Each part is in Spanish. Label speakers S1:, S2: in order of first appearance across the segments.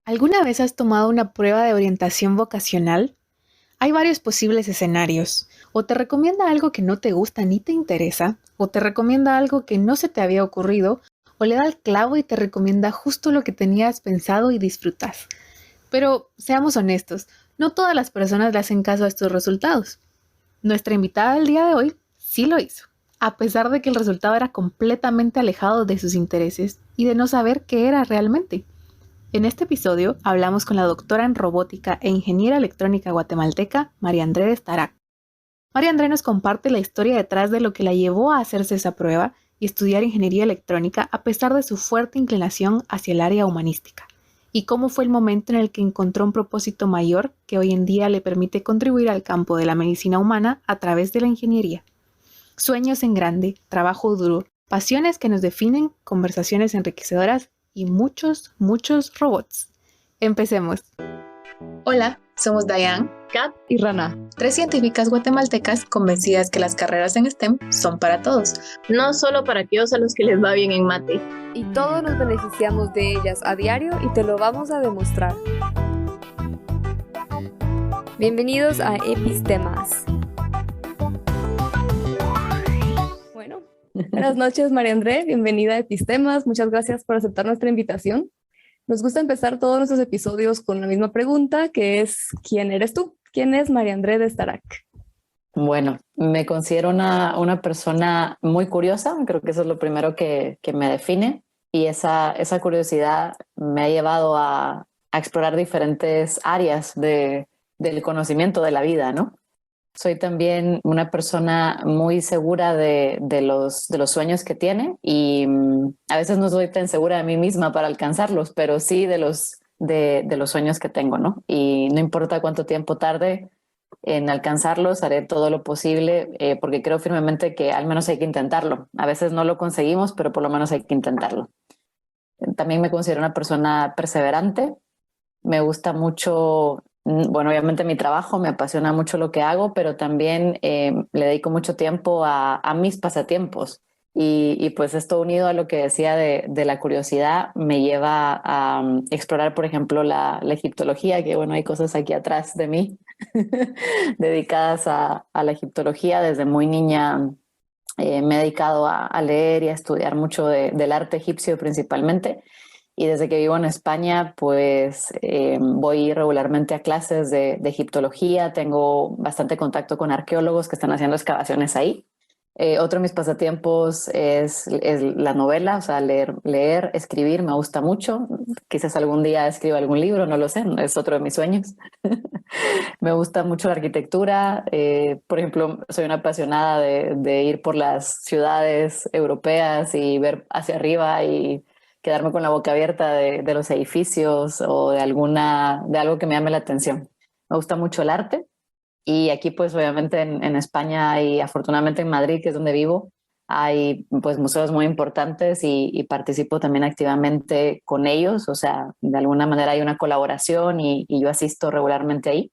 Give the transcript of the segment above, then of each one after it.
S1: ¿Alguna vez has tomado una prueba de orientación vocacional? Hay varios posibles escenarios. O te recomienda algo que no te gusta ni te interesa, o te recomienda algo que no se te había ocurrido, o le da el clavo y te recomienda justo lo que tenías pensado y disfrutas. Pero seamos honestos, no todas las personas le hacen caso a estos resultados. Nuestra invitada del día de hoy sí lo hizo, a pesar de que el resultado era completamente alejado de sus intereses y de no saber qué era realmente. En este episodio hablamos con la doctora en robótica e ingeniera electrónica guatemalteca, María André de Starac. María André nos comparte la historia detrás de lo que la llevó a hacerse esa prueba y estudiar ingeniería electrónica a pesar de su fuerte inclinación hacia el área humanística, y cómo fue el momento en el que encontró un propósito mayor que hoy en día le permite contribuir al campo de la medicina humana a través de la ingeniería. Sueños en grande, trabajo duro, pasiones que nos definen, conversaciones enriquecedoras y muchos, muchos robots. Empecemos. Hola, somos Diane,
S2: Kat y Rana,
S1: tres científicas guatemaltecas convencidas que las carreras en STEM son para todos,
S2: no solo para aquellos a los que les va bien en mate.
S3: Y todos nos beneficiamos de ellas a diario y te lo vamos a demostrar. Bienvenidos a Epistemas. Bueno, buenas noches María André, bienvenida a Epistemas, muchas gracias por aceptar nuestra invitación. Nos gusta empezar todos nuestros episodios con la misma pregunta, que es ¿quién eres tú? ¿Quién es María André de Starac?
S4: Bueno, me considero una persona muy curiosa, creo que eso es lo primero que me define, y esa curiosidad me ha llevado a explorar diferentes áreas del conocimiento de la vida, ¿no? Soy también una persona muy segura de los sueños que tiene y a veces no soy tan segura de mí misma para alcanzarlos, pero sí de los sueños que tengo, ¿no? Y no importa cuánto tiempo tarde en alcanzarlos, haré todo lo posible porque creo firmemente que al menos hay que intentarlo. A veces no lo conseguimos, pero por lo menos hay que intentarlo. También me considero una persona perseverante. Me gusta mucho, bueno, obviamente mi trabajo, me apasiona mucho lo que hago, pero también le dedico mucho tiempo a mis pasatiempos. Y pues esto unido a lo que decía de la curiosidad me lleva a explorar, por ejemplo, la egiptología, que bueno, hay cosas aquí atrás de mí dedicadas a la egiptología. Desde muy niña me he dedicado a leer y a estudiar mucho del arte egipcio principalmente. Y desde que vivo en España, pues voy regularmente a clases de egiptología, tengo bastante contacto con arqueólogos que están haciendo excavaciones ahí. Otro de mis pasatiempos es la novela, o sea, leer, escribir, me gusta mucho. Quizás algún día escriba algún libro, no lo sé, es otro de mis sueños. Me gusta mucho la arquitectura, por ejemplo, soy una apasionada de ir por las ciudades europeas y ver hacia arriba y quedarme con la boca abierta de los edificios o de algo que me llame la atención. Me gusta mucho el arte y aquí pues obviamente en España y afortunadamente en Madrid, que es donde vivo, hay pues museos muy importantes y participo también activamente con ellos, o sea, de alguna manera hay una colaboración y yo asisto regularmente ahí.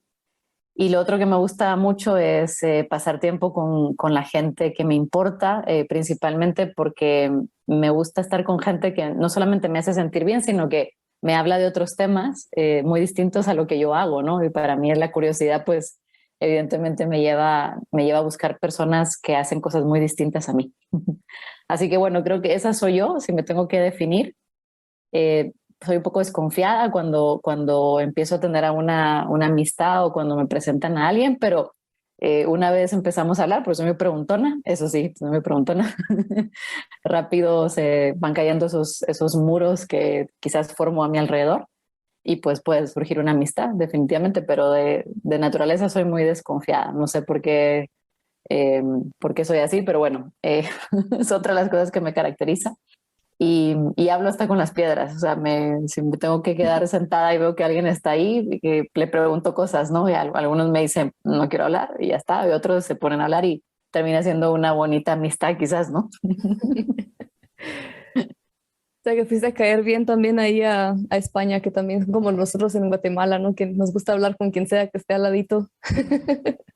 S4: Y lo otro que me gusta mucho es pasar tiempo con la gente que me importa, principalmente porque me gusta estar con gente que no solamente me hace sentir bien, sino que me habla de otros temas muy distintos a lo que yo hago, ¿no? Y para mí la curiosidad, pues, evidentemente me lleva a buscar personas que hacen cosas muy distintas a mí. Así que bueno, creo que esa soy yo, si me tengo que definir. Eh, Soy un poco desconfiada cuando empiezo a tener a una amistad o cuando me presentan a alguien, pero una vez empezamos a hablar, pues soy muy preguntona, eso sí, soy muy preguntona. Rápido se van cayendo esos muros que quizás formo a mi alrededor y pues puede surgir una amistad, definitivamente, pero de naturaleza soy muy desconfiada. No sé por qué soy así, pero bueno, es otra de las cosas que me caracteriza y hablo hasta con las piedras. O sea, si me tengo que quedar sentada y veo que alguien está ahí, que le pregunto cosas, ¿no? Y algunos me dicen, no quiero hablar y ya está. Y otros se ponen a hablar y termina siendo una bonita amistad quizás, ¿no?
S3: O sea, que fuiste a caer bien también ahí a España, que también como nosotros en Guatemala, ¿no? Que nos gusta hablar con quien sea que esté al ladito.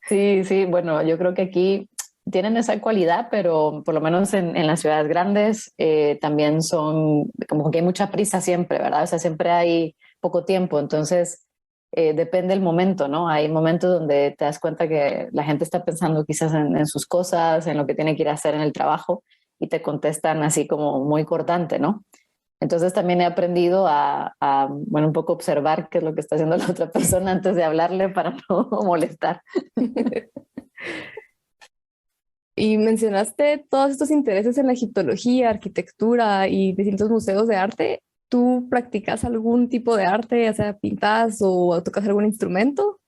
S4: Sí, sí, bueno, yo creo que aquí tienen esa cualidad, pero por lo menos en las ciudades grandes también son como que hay mucha prisa siempre, ¿verdad? O sea, siempre hay poco tiempo, entonces depende del momento, ¿no? Hay momentos donde te das cuenta que la gente está pensando quizás en sus cosas, en lo que tiene que ir a hacer en el trabajo y te contestan así como muy cortante, ¿no? Entonces también he aprendido bueno, un poco observar qué es lo que está haciendo la otra persona antes de hablarle para no molestar.
S3: Y mencionaste todos estos intereses en la egiptología, arquitectura y distintos museos de arte. ¿Tú practicas algún tipo de arte, ya sea pintas o tocas algún instrumento?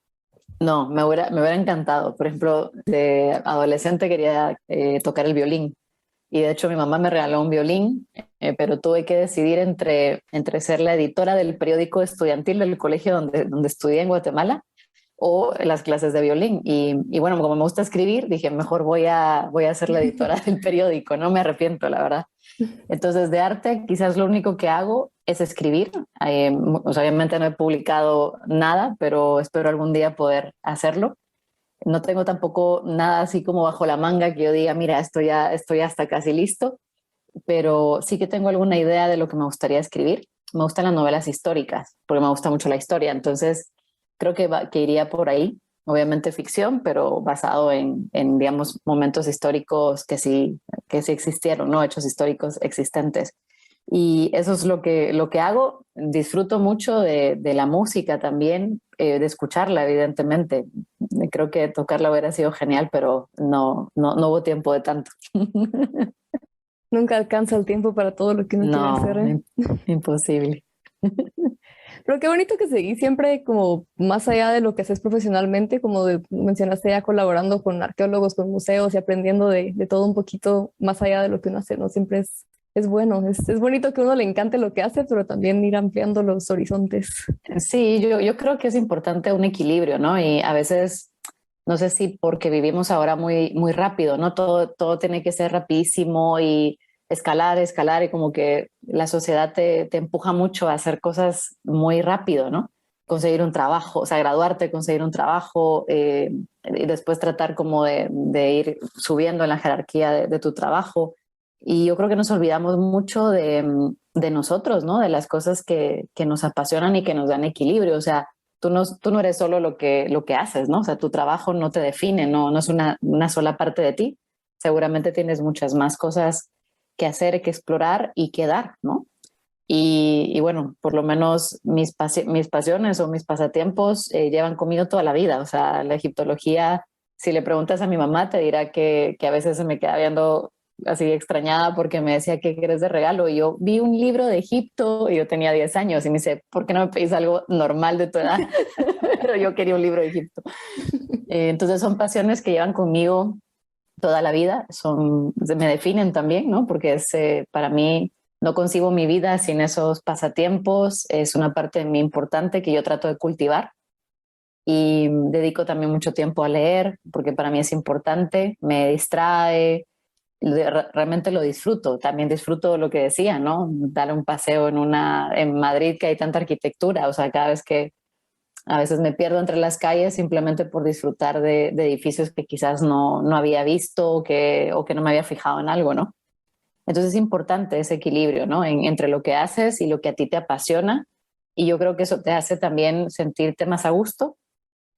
S4: No, me hubiera encantado. Por ejemplo, de adolescente quería tocar el violín. Y de hecho mi mamá me regaló un violín, pero tuve que decidir entre ser la editora del periódico estudiantil del colegio donde estudié en Guatemala o las clases de violín. Y bueno, como me gusta escribir, dije, mejor voy a ser la editora del periódico, no me arrepiento, la verdad. Entonces, de arte, quizás lo único que hago es escribir. O sea, obviamente no he publicado nada, pero espero algún día poder hacerlo. No tengo tampoco nada así como bajo la manga que yo diga, mira, estoy hasta casi listo, pero sí que tengo alguna idea de lo que me gustaría escribir. Me gustan las novelas históricas, porque me gusta mucho la historia, entonces creo que iría por ahí. Obviamente ficción, pero basado digamos, momentos históricos que sí existieron, ¿no? Hechos históricos existentes. Y eso es lo que hago. Disfruto mucho de la música también, de escucharla, evidentemente. Creo que tocarla hubiera sido genial, pero no hubo tiempo de tanto.
S3: Nunca alcanza el tiempo para todo lo que uno quiere hacer,
S4: No,
S3: ¿eh?
S4: imposible.
S3: Pero qué bonito que seguís siempre como más allá de lo que haces profesionalmente, mencionaste ya colaborando con arqueólogos, con museos y aprendiendo de todo un poquito más allá de lo que uno hace, ¿no? Siempre es bueno, es bonito que a uno le encante lo que hace, pero también ir ampliando los horizontes.
S4: Sí, yo creo que es importante un equilibrio, ¿no? Y a veces, no sé si porque vivimos ahora muy rápido, ¿no? Todo tiene que ser rapidísimo y escalar y como que la sociedad te empuja mucho a hacer cosas muy rápido, ¿no? Conseguir un trabajo, o sea, graduarte, conseguir un trabajo y después tratar como de ir subiendo en la jerarquía de tu trabajo. Y yo creo que nos olvidamos mucho de nosotros, ¿no? De las cosas que nos apasionan y que nos dan equilibrio. O sea, tú no eres solo lo que haces, ¿no? O sea, tu trabajo no te define, no es una sola parte de ti. Seguramente tienes muchas más cosas que hacer, que explorar y que dar, ¿no? Y bueno, por lo menos mis pasiones o mis pasatiempos llevan conmigo toda la vida. O sea, la egiptología, si le preguntas a mi mamá, te dirá que a veces se me queda viendo así extrañada porque me decía, ¿qué quieres de regalo? Y yo vi un libro de Egipto y yo tenía 10 años y me dice, ¿por qué no me pedís algo normal de tu edad? Pero yo quería un libro de Egipto. Entonces son pasiones que llevan conmigo toda la vida, me definen también, ¿no? Porque para mí no concibo mi vida sin esos pasatiempos, es una parte de mí importante que yo trato de cultivar y dedico también mucho tiempo a leer porque para mí es importante, me distrae, realmente lo disfruto, también disfruto lo que decía, ¿no? Dar un paseo en Madrid que hay tanta arquitectura, o sea, cada vez que a veces me pierdo entre las calles simplemente por disfrutar de edificios que quizás no había visto o que no me había fijado en algo, ¿no? Entonces es importante ese equilibrio, ¿no? Entre lo que haces y lo que a ti te apasiona. Y yo creo que eso te hace también sentirte más a gusto.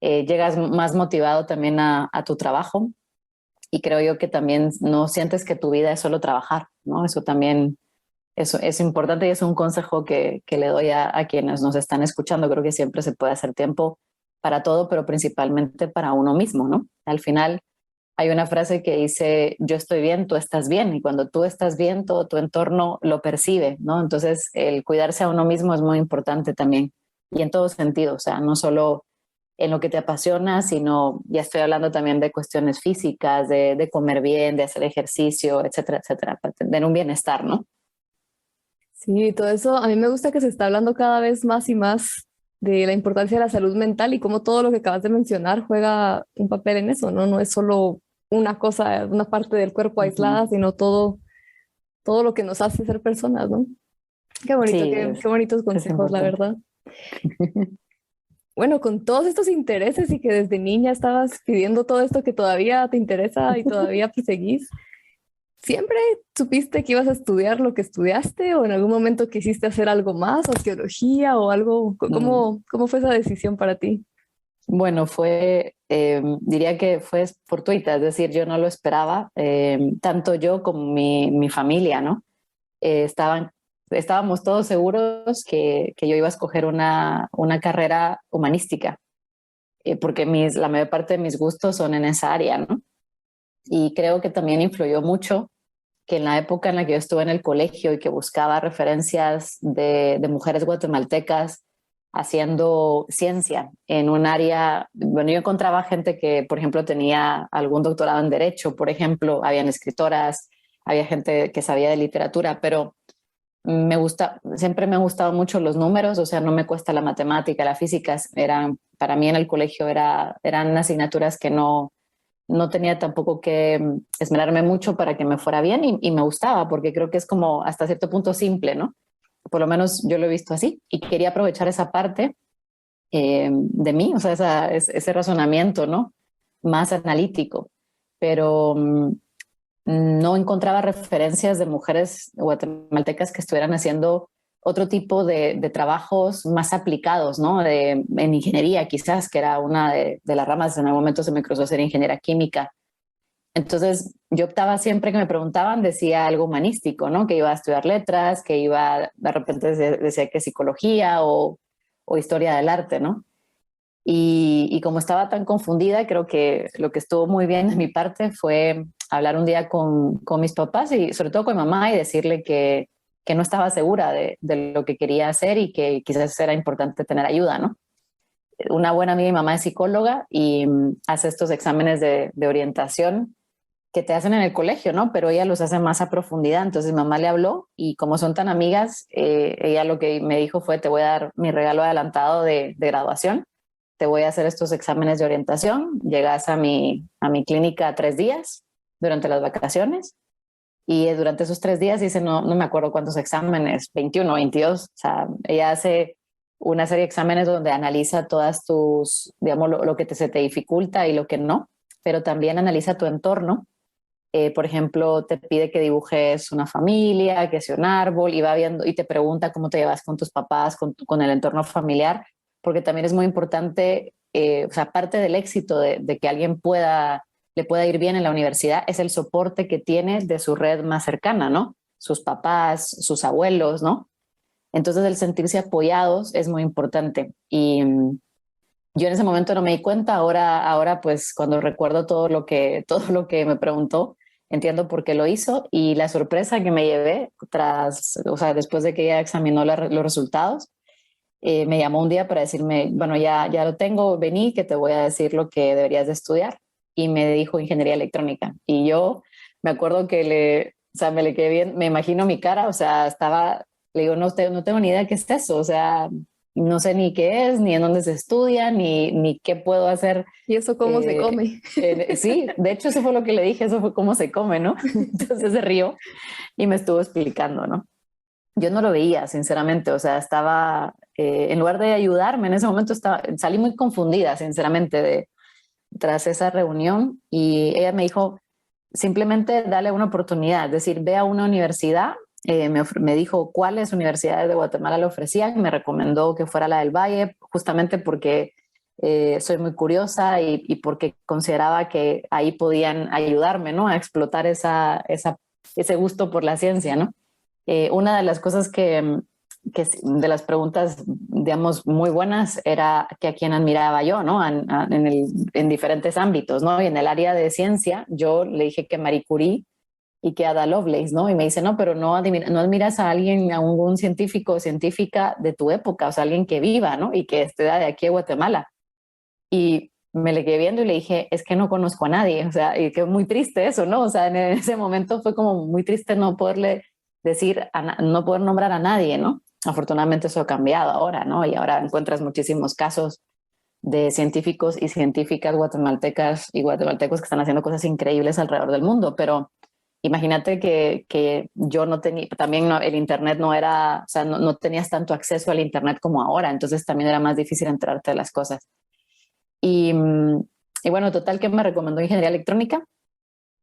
S4: Llegas más motivado también a tu trabajo. Y creo yo que también no sientes que tu vida es solo trabajar, ¿no? Eso también es importante y es un consejo que le doy a quienes nos están escuchando. Creo que siempre se puede hacer tiempo para todo, pero principalmente para uno mismo, ¿no? Al final hay una frase que dice, yo estoy bien, tú estás bien, y cuando tú estás bien, todo tu entorno lo percibe, ¿no? Entonces, el cuidarse a uno mismo es muy importante también, y en todo sentido, o sea, no solo en lo que te apasiona, sino ya estoy hablando también de cuestiones físicas, de comer bien, de hacer ejercicio, etcétera, para tener un bienestar, ¿no?
S3: Sí, todo eso, a mí me gusta que se está hablando cada vez más y más de la importancia de la salud mental y cómo todo lo que acabas de mencionar juega un papel en eso, ¿no? No es solo una cosa, una parte del cuerpo aislada, sino todo lo que nos hace ser personas, ¿no? Qué bonito,
S4: Sí,
S3: qué bonitos
S4: es
S3: consejos, la
S4: importante.
S3: verdad. Bueno, con todos estos intereses y que desde niña estabas pidiendo todo esto que todavía te interesa y todavía perseguís, ¿Siempre supiste que ibas a estudiar lo que estudiaste o en algún momento quisiste hacer algo más, arqueología o algo? ¿Cómo fue esa decisión para ti?
S4: Bueno, diría que fue fortuita, es decir, yo no lo esperaba, tanto yo como mi familia, ¿no? Eh, estaban, Estábamos todos seguros que yo iba a escoger una carrera humanística, porque la mayor parte de mis gustos son en esa área, ¿no? Y creo que también influyó mucho que en la época en la que yo estuve en el colegio y que buscaba referencias de mujeres guatemaltecas haciendo ciencia en un área, bueno, yo encontraba gente que, por ejemplo, tenía algún doctorado en derecho, por ejemplo, habían escritoras, había gente que sabía de literatura, pero siempre me han gustado mucho los números, o sea, no me cuesta la matemática, la física, para mí en el colegio eran asignaturas que no tenía tampoco que esmerarme mucho para que me fuera bien y me gustaba, porque creo que es como hasta cierto punto simple, ¿no? Por lo menos yo lo he visto así y quería aprovechar esa parte de mí, o sea, ese razonamiento, ¿no? Más analítico, pero no encontraba referencias de mujeres guatemaltecas que estuvieran haciendo otro tipo de trabajos más aplicados, ¿no? En ingeniería, quizás, que era una de las ramas. En algún momento se me cruzó ser ingeniera química. Entonces, yo optaba siempre que me preguntaban, decía algo humanístico, ¿no? Que iba a estudiar letras, que iba, de repente decía que psicología o historia del arte, ¿no? Y como estaba tan confundida, creo que lo que estuvo muy bien de mi parte fue hablar un día con mis papás y sobre todo con mi mamá y decirle que no estaba segura de lo que quería hacer y que quizás era importante tener ayuda, ¿no? Una buena amiga de mi mamá es psicóloga y hace estos exámenes de orientación que te hacen en el colegio, ¿no? Pero ella los hace más a profundidad. Entonces mi mamá le habló y como son tan amigas, ella lo que me dijo fue, te voy a dar mi regalo adelantado de graduación, te voy a hacer estos exámenes de orientación, llegas a mi clínica 3 días durante las vacaciones y durante esos 3 días dice, no me acuerdo cuántos exámenes, 21, 22, o sea, ella hace una serie de exámenes donde analiza todas digamos, lo que se te dificulta y lo que no, pero también analiza tu entorno. Por ejemplo, te pide que dibujes una familia, que sea un árbol, y va viendo y te pregunta cómo te llevas con tus papás, con el entorno familiar, porque también es muy importante, o sea, parte del éxito de que alguien le pueda ir bien en la universidad es el soporte que tiene de su red más cercana, ¿no? Sus papás, sus abuelos, ¿no? Entonces el sentirse apoyados es muy importante. Y yo en ese momento no me di cuenta, ahora pues cuando recuerdo todo lo que me preguntó, entiendo por qué lo hizo y la sorpresa que me llevé o sea, después de que ella examinó los resultados, me llamó un día para decirme, bueno, ya lo tengo, vení que te voy a decir lo que deberías de estudiar. Y me dijo ingeniería electrónica. Y yo me acuerdo que o sea, me le quedé bien, me imagino mi cara, o sea, le digo, no tengo ni idea qué es eso, o sea, no sé ni qué es, ni en dónde se estudia, ni qué puedo hacer.
S3: ¿Y eso cómo se come?
S4: Sí, de hecho eso fue lo que le dije, eso fue cómo se come, ¿no? Entonces se rió y me estuvo explicando, ¿no? Yo no lo veía, sinceramente, o sea, en lugar de ayudarme, en ese momento salí muy confundida, sinceramente, tras esa reunión y ella me dijo, simplemente dale una oportunidad, es decir, ve a una universidad, me dijo cuáles universidades de Guatemala le ofrecían, me recomendó que fuera la del Valle, justamente porque soy muy curiosa y porque consideraba que ahí podían ayudarme, ¿no? A explotar ese gusto por la ciencia, ¿no? Una de las cosas de las preguntas, digamos, muy buenas era que a quién admiraba yo, ¿no? En diferentes ámbitos, ¿no? Y en el área de ciencia, yo le dije que Marie Curie y que Ada Lovelace, ¿no? Y me dice, no, pero no admiras a alguien, a un científico o científica de tu época, o sea, alguien que viva, ¿no? Y que esté de aquí a Guatemala. Y me le quedé viendo y le dije, es que no conozco a nadie, o sea, y que muy triste eso, ¿no? O sea, en ese momento fue como muy triste no poderle decir, no poder nombrar a nadie, ¿no? Afortunadamente eso ha cambiado ahora, ¿no? Y ahora encuentras muchísimos casos de científicos y científicas guatemaltecas y guatemaltecos que están haciendo cosas increíbles alrededor del mundo, pero imagínate que yo no tenía, también el Internet no era, o sea, no tenías tanto acceso al Internet como ahora, entonces también era más difícil enterarte de las cosas. Y bueno, total que me recomendó ingeniería electrónica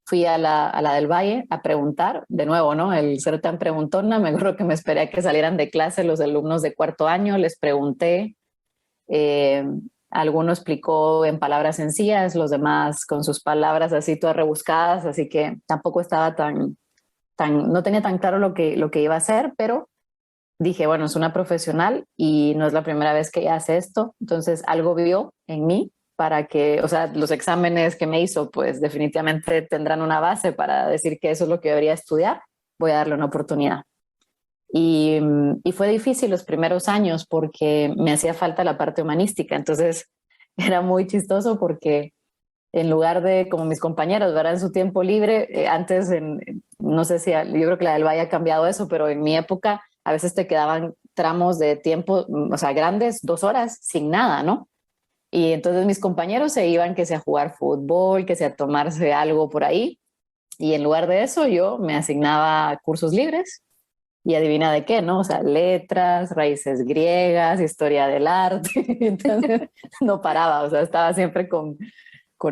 S4: fui a la del Valle a preguntar, de nuevo, ¿no? El ser tan preguntona, me acuerdo que me esperé a que salieran de clase los alumnos de cuarto año, les pregunté, eh, alguno explicó en palabras sencillas, los demás con sus palabras así todas rebuscadas, así que tampoco estaba no tenía tan claro lo que iba a hacer, pero dije, bueno, es una profesional y no es la primera vez que ella hace esto, entonces algo vio en mí para que, o sea, los exámenes que me hizo, pues definitivamente tendrán una base para decir que eso es lo que debería estudiar, voy a darle una oportunidad. Y fue difícil los primeros años porque me hacía falta la parte humanística, entonces era muy chistoso porque en lugar de como mis compañeros, ¿verdad? En su tiempo libre, antes, no sé si, yo creo que la del Valle ha cambiado eso, pero en mi época a veces te quedaban tramos de tiempo, o sea, grandes, 2 horas sin nada, ¿no? Y entonces mis compañeros se iban que sea a jugar fútbol, que sea a tomarse algo por ahí. Y en lugar de eso yo me asignaba cursos libres y adivina de qué, ¿no? O sea, letras, raíces griegas, historia del arte. Entonces no paraba, o sea, estaba siempre con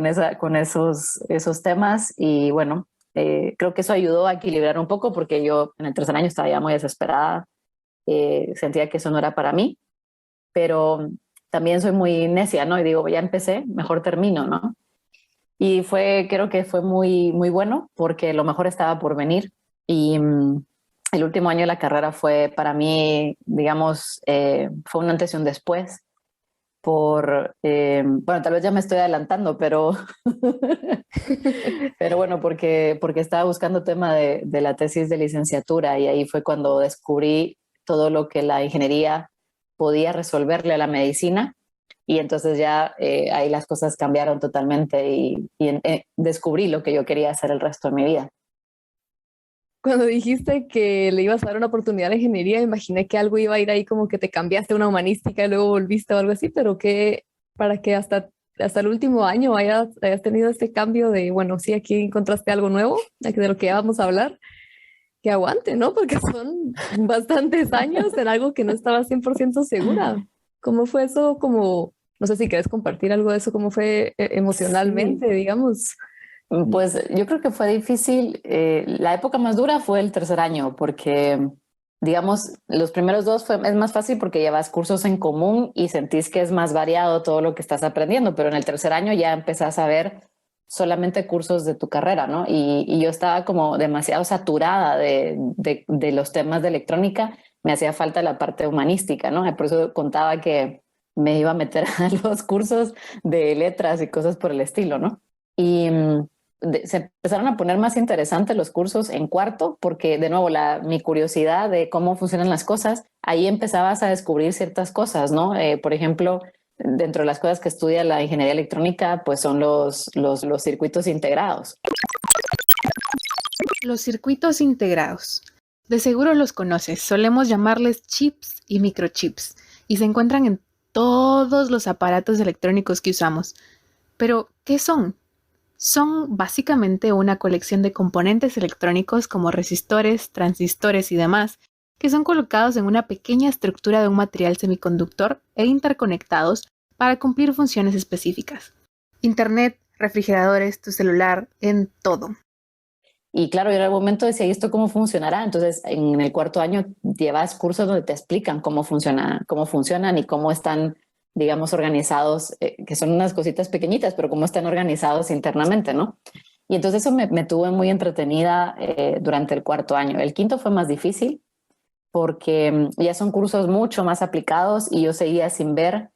S4: esos temas y bueno, creo que eso ayudó a equilibrar un poco porque yo en el tercer año estaba ya muy desesperada, sentía que eso no era para mí, pero también soy muy necia, ¿no? Y digo, ya empecé, mejor termino, ¿no? Y creo que fue muy, muy bueno porque lo mejor estaba por venir y el último año de la carrera fue para mí, digamos, fue un antes y un después bueno, tal vez ya me estoy adelantando, pero bueno, porque estaba buscando tema de la tesis de licenciatura y ahí fue cuando descubrí todo lo que la ingeniería podía resolverle a la medicina y entonces ya ahí las cosas cambiaron totalmente y descubrí lo que yo quería hacer el resto de mi vida.
S3: Cuando dijiste que le ibas a dar una oportunidad a la ingeniería, imaginé que algo iba a ir ahí como que te cambiaste a una humanística y luego volviste o algo así, pero que para que hasta el último año hayas tenido este cambio de, bueno, sí, aquí encontraste algo nuevo, de lo que ya vamos a hablar, que aguante, ¿no? Porque son bastantes años en algo que no estaba 100% segura. ¿Cómo fue eso? Como, no sé si quieres compartir algo de eso, cómo fue emocionalmente,
S4: Sí.
S3: digamos.
S4: Pues yo creo que fue difícil. La época más dura fue el tercer año, porque, digamos, los primeros dos es más fácil porque llevas cursos en común y sentís que es más variado todo lo que estás aprendiendo, pero en el tercer año ya empezás a ver solamente cursos de tu carrera, ¿no? Y yo estaba como demasiado saturada de los temas de electrónica, me hacía falta la parte humanística, ¿no? Por eso contaba que me iba a meter a los cursos de letras y cosas por el estilo, ¿no? Y se empezaron a poner más interesantes los cursos en cuarto, porque de nuevo mi curiosidad de cómo funcionan las cosas, ahí empezabas a descubrir ciertas cosas, ¿no? Por ejemplo, dentro de las cosas que estudia la ingeniería electrónica, pues son los circuitos integrados.
S1: Los circuitos integrados. De seguro los conoces, solemos llamarles chips y microchips, y se encuentran en todos los aparatos electrónicos que usamos. Pero, ¿qué son? Son básicamente una colección de componentes electrónicos como resistores, transistores y demás, que son colocados en una pequeña estructura de un material semiconductor e interconectados para cumplir funciones específicas. Internet, refrigeradores, tu celular, en todo.
S4: Y claro, yo en algún momento decía, ¿y esto cómo funcionará? Entonces, en el cuarto año llevas cursos donde te explican cómo funcionan y cómo están, digamos, organizados, que son unas cositas pequeñitas, pero cómo están organizados internamente, ¿no? Y entonces eso me tuvo muy entretenida durante el cuarto año. El quinto fue más difícil porque ya son cursos mucho más aplicados y yo seguía sin ver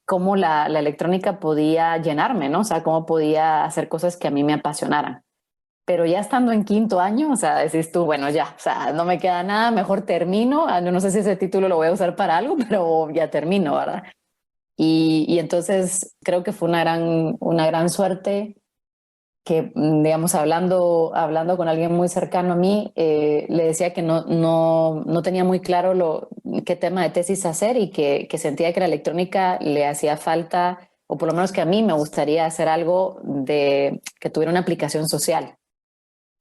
S4: cómo la electrónica podía llenarme, ¿no? O sea, cómo podía hacer cosas que a mí me apasionaran. Pero ya estando en quinto año, o sea, decís tú, bueno, ya, o sea, no me queda nada, mejor termino. No sé si ese título lo voy a usar para algo, pero ya termino, ¿verdad? Y entonces creo que fue una gran suerte que, digamos, hablando con alguien muy cercano a mí, le decía que no tenía muy claro qué tema de tesis hacer y que sentía que la electrónica le hacía falta, o por lo menos que a mí me gustaría hacer algo que tuviera una aplicación social.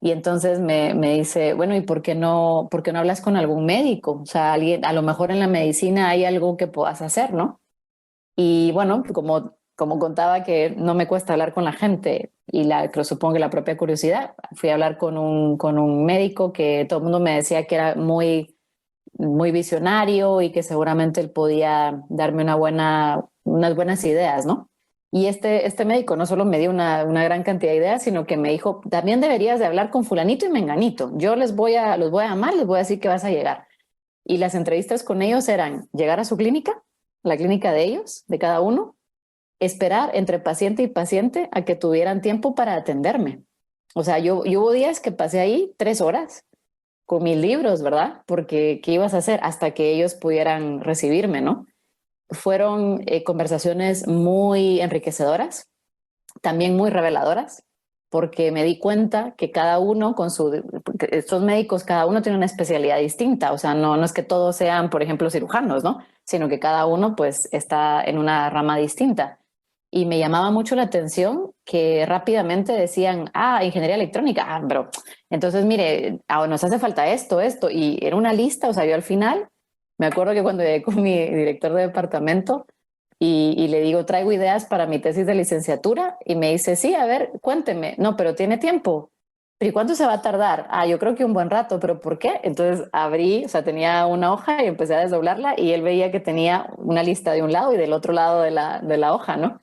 S4: Y entonces me dice, bueno, ¿y por qué no hablas con algún médico? O sea, alguien, a lo mejor en la medicina hay algo que puedas hacer, ¿no? Y bueno, como como contaba que no me cuesta hablar con la gente y supongo que la propia curiosidad, fui a hablar con un médico que todo el mundo me decía que era muy visionario y que seguramente él podía darme unas buenas ideas, ¿no? Y este médico no solo me dio una gran cantidad de ideas, sino que me dijo, también deberías de hablar con fulanito y menganito. Yo los voy a llamar, les voy a decir que vas a llegar. Y las entrevistas con ellos eran llegar a su clínica, la clínica de ellos, de cada uno, esperar entre paciente y paciente a que tuvieran tiempo para atenderme. O sea, yo hubo días que pasé ahí 3 horas con mis libros, ¿verdad? Porque ¿qué ibas a hacer? Hasta que ellos pudieran recibirme, ¿no? Fueron conversaciones muy enriquecedoras, también muy reveladoras, porque me di cuenta que cada uno estos médicos, cada uno tiene una especialidad distinta. O sea, no es que todos sean, por ejemplo, cirujanos, ¿no? Sino que cada uno pues está en una rama distinta. Y me llamaba mucho la atención que rápidamente decían, ingeniería electrónica, pero entonces mire, nos hace falta esto, y era una lista. O sea, yo al final me acuerdo que cuando llegué con mi director de departamento y le digo, traigo ideas para mi tesis de licenciatura, y me dice, sí, a ver, cuénteme. No, pero tiene tiempo. ¿Pero y cuánto se va a tardar? Yo creo que un buen rato. ¿Pero por qué? Entonces abrí, o sea, tenía una hoja y empecé a desdoblarla, y él veía que tenía una lista de un lado y del otro lado de la hoja, ¿no?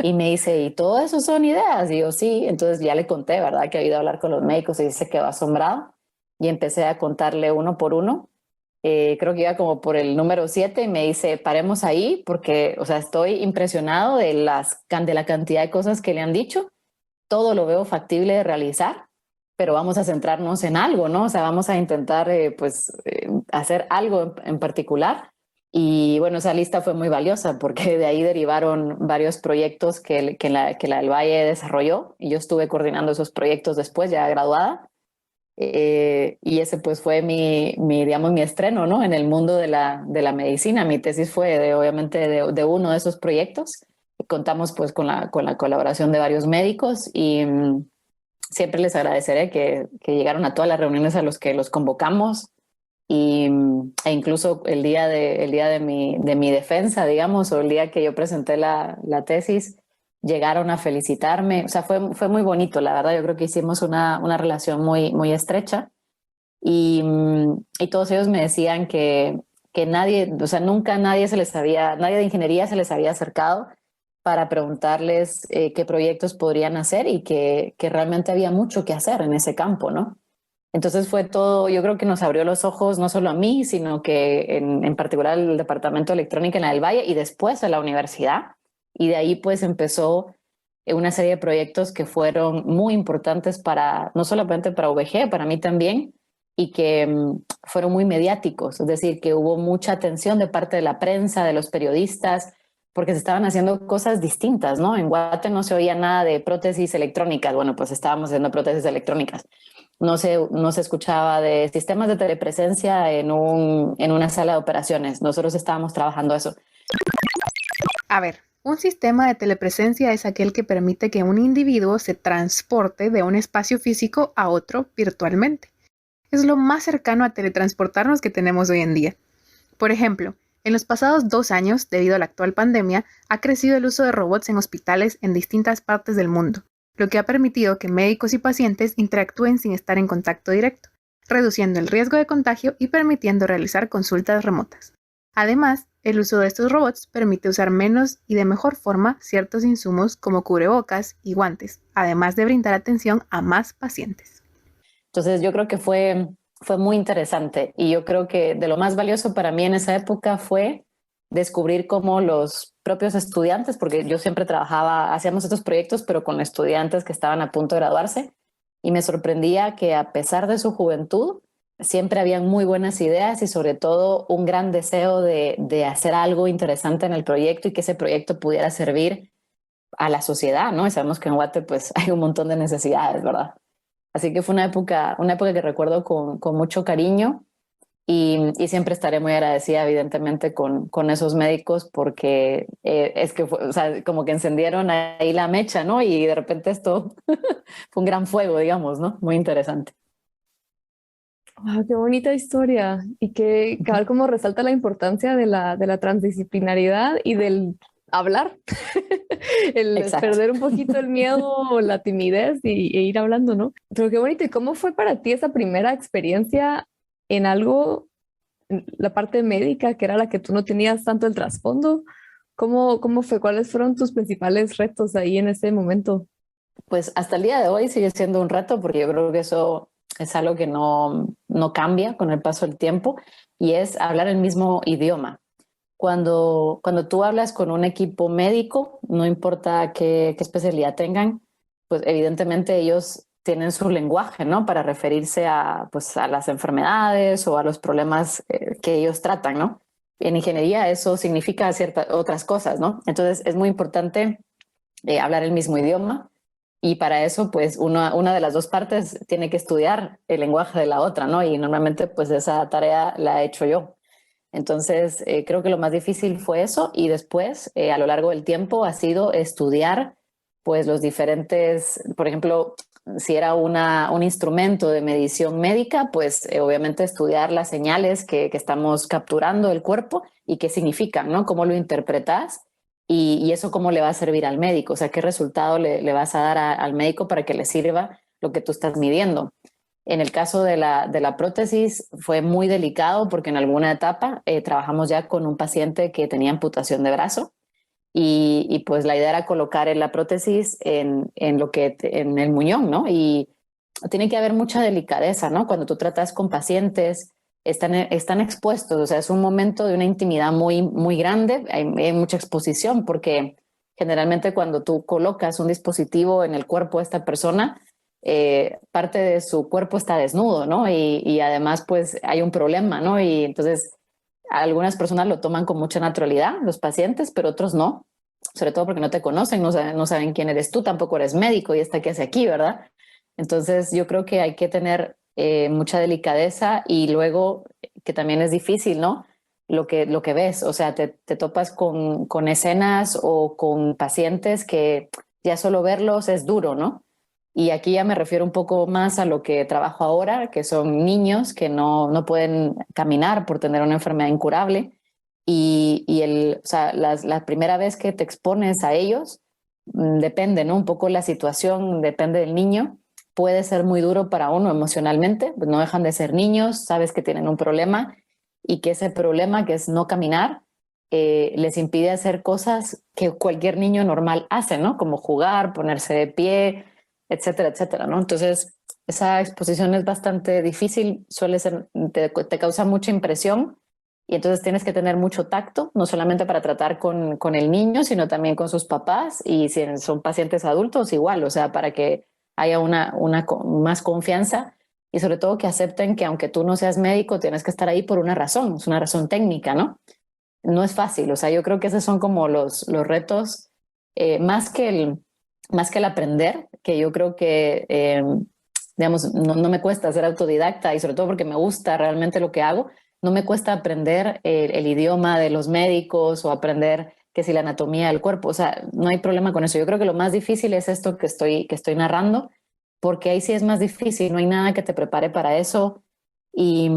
S4: Y me dice, ¿y todo eso son ideas? Y yo, sí. Entonces ya le conté, ¿verdad?, que había ido a hablar con los médicos, y se quedó asombrado. Y empecé a contarle uno por uno. Creo que iba como por el número 7, y me dice, paremos ahí porque, o sea, estoy impresionado de la cantidad de cosas que le han dicho. Todo lo veo factible de realizar, pero vamos a centrarnos en algo, ¿no? O sea, vamos a intentar, hacer algo en particular. Y bueno, esa lista fue muy valiosa porque de ahí derivaron varios proyectos que la del Valle desarrolló, y yo estuve coordinando esos proyectos después, ya graduada. Y ese pues fue digamos, mi estreno, ¿no?, en el mundo de la medicina. Mi tesis fue obviamente de uno de esos proyectos. Contamos pues con la colaboración de varios médicos, y siempre les agradeceré que llegaron a todas las reuniones a los que los convocamos, e incluso el día de mi defensa, digamos, o el día que yo presenté la tesis, llegaron a felicitarme. O sea, fue muy bonito, la verdad. Yo creo que hicimos una relación muy estrecha, y todos ellos me decían que nadie, o sea, nunca nadie de ingeniería se les había acercado para preguntarles qué proyectos podrían hacer, y que realmente había mucho que hacer en ese campo, ¿no? Entonces fue todo, yo creo que nos abrió los ojos no solo a mí, sino que en particular el departamento de electrónica en la del Valle, y después a la universidad. Y de ahí pues empezó una serie de proyectos que fueron muy importantes no solamente para UVG, para mí también, y que fueron muy mediáticos. Es decir, que hubo mucha atención de parte de la prensa, de los periodistas, porque se estaban haciendo cosas distintas, ¿no? En Guate no se oía nada de prótesis electrónicas. Bueno, pues estábamos haciendo prótesis electrónicas. No se escuchaba de sistemas de telepresencia en una sala de operaciones. Nosotros estábamos trabajando eso.
S1: A ver, un sistema de telepresencia es aquel que permite que un individuo se transporte de un espacio físico a otro virtualmente. Es lo más cercano a teletransportarnos que tenemos hoy en día. Por ejemplo, en los pasados 2 años, debido a la actual pandemia, ha crecido el uso de robots en hospitales en distintas partes del mundo, lo que ha permitido que médicos y pacientes interactúen sin estar en contacto directo, reduciendo el riesgo de contagio y permitiendo realizar consultas remotas. Además, el uso de estos robots permite usar menos y de mejor forma ciertos insumos como cubrebocas y guantes, además de brindar atención a más pacientes.
S4: Entonces yo creo que fue muy interesante, y yo creo que de lo más valioso para mí en esa época fue descubrir cómo los propios estudiantes, porque yo siempre hacíamos estos proyectos, pero con estudiantes que estaban a punto de graduarse, y me sorprendía que a pesar de su juventud, siempre habían muy buenas ideas, y sobre todo un gran deseo de hacer algo interesante en el proyecto, y que ese proyecto pudiera servir a la sociedad, ¿no? Y sabemos que en Guate pues hay un montón de necesidades, ¿verdad? Así que fue una época que recuerdo con mucho cariño, y siempre estaré muy agradecida, evidentemente, con esos médicos, porque es que o sea, como que encendieron ahí la mecha, ¿no? Y de repente esto fue un gran fuego, digamos, ¿no? Muy interesante.
S3: Wow, qué bonita historia, y que cabal como resalta la importancia de la transdisciplinaridad y del hablar, el
S4: Exacto.
S3: perder un poquito el miedo o la timidez e ir hablando, ¿no? Pero qué bonito. ¿Y cómo fue para ti esa primera experiencia en algo, en la parte médica, que era la que tú no tenías tanto el trasfondo? ¿Cómo fue? ¿Cuáles fueron tus principales retos ahí en ese momento?
S4: Pues hasta el día de hoy sigue siendo un reto porque yo creo que eso es algo que no cambia con el paso del tiempo y es hablar el mismo idioma. Cuando tú hablas con un equipo médico, no importa qué especialidad tengan, pues evidentemente ellos tienen su lenguaje, ¿no? Para referirse a, pues, a las enfermedades o a los problemas que ellos tratan, ¿no? En ingeniería eso significa ciertas otras cosas, ¿no? Entonces es muy importante hablar el mismo idioma y para eso, pues una de las dos partes tiene que estudiar el lenguaje de la otra, ¿no? Y normalmente, pues esa tarea la he hecho yo. Entonces, creo que lo más difícil fue eso y después, a lo largo del tiempo, ha sido estudiar pues los diferentes, por ejemplo, si era un instrumento de medición médica, pues obviamente estudiar las señales que estamos capturando del cuerpo y qué significan, ¿no? Cómo lo interpretas y eso cómo le va a servir al médico, o sea, qué resultado le vas a dar al médico para que le sirva lo que tú estás midiendo. En el caso de la prótesis fue muy delicado porque en alguna etapa trabajamos ya con un paciente que tenía amputación de brazo y pues la idea era colocar la prótesis en el muñón, ¿no? Y tiene que haber mucha delicadeza, ¿no? Cuando tú tratas con pacientes, están expuestos, o sea, es un momento de una intimidad muy, muy grande, hay mucha exposición porque generalmente cuando tú colocas un dispositivo en el cuerpo de esta persona, parte de su cuerpo está desnudo, ¿no? Y además, pues hay un problema, ¿no? Y entonces algunas personas lo toman con mucha naturalidad, los pacientes, pero otros no, sobre todo porque no te conocen, no saben quién eres tú, tampoco eres médico y está qué hace aquí, ¿verdad? Entonces yo creo que hay que tener mucha delicadeza y luego que también es difícil, ¿no? Lo que ves, o sea, te topas con escenas o con pacientes que ya solo verlos es duro, ¿no? Y aquí ya me refiero un poco más a lo que trabajo ahora, que son niños que no pueden caminar por tener una enfermedad incurable. O sea, la primera vez que te expones a ellos, depende, ¿no? Un poco la situación, depende del niño. Puede ser muy duro para uno emocionalmente, pues no dejan de ser niños, sabes que tienen un problema y que ese problema, que es no caminar, les impide hacer cosas que cualquier niño normal hace, ¿no? Como jugar, ponerse de pie, etcétera, etcétera, ¿no? Entonces, esa exposición es bastante difícil, suele ser, te causa mucha impresión y entonces tienes que tener mucho tacto, no solamente para tratar con el niño, sino también con sus papás y si son pacientes adultos, igual, o sea, para que haya más confianza y sobre todo que acepten que aunque tú no seas médico, tienes que estar ahí por una razón, es una razón técnica, ¿no? No es fácil, o sea, yo creo que esos son como los retos, más que el aprender, que yo creo que, digamos, no me cuesta ser autodidacta y sobre todo porque me gusta realmente lo que hago, no me cuesta aprender el idioma de los médicos o aprender que si la anatomía del cuerpo, o sea, no hay problema con eso. Yo creo que lo más difícil es esto que estoy narrando, porque ahí sí es más difícil, no hay nada que te prepare para eso y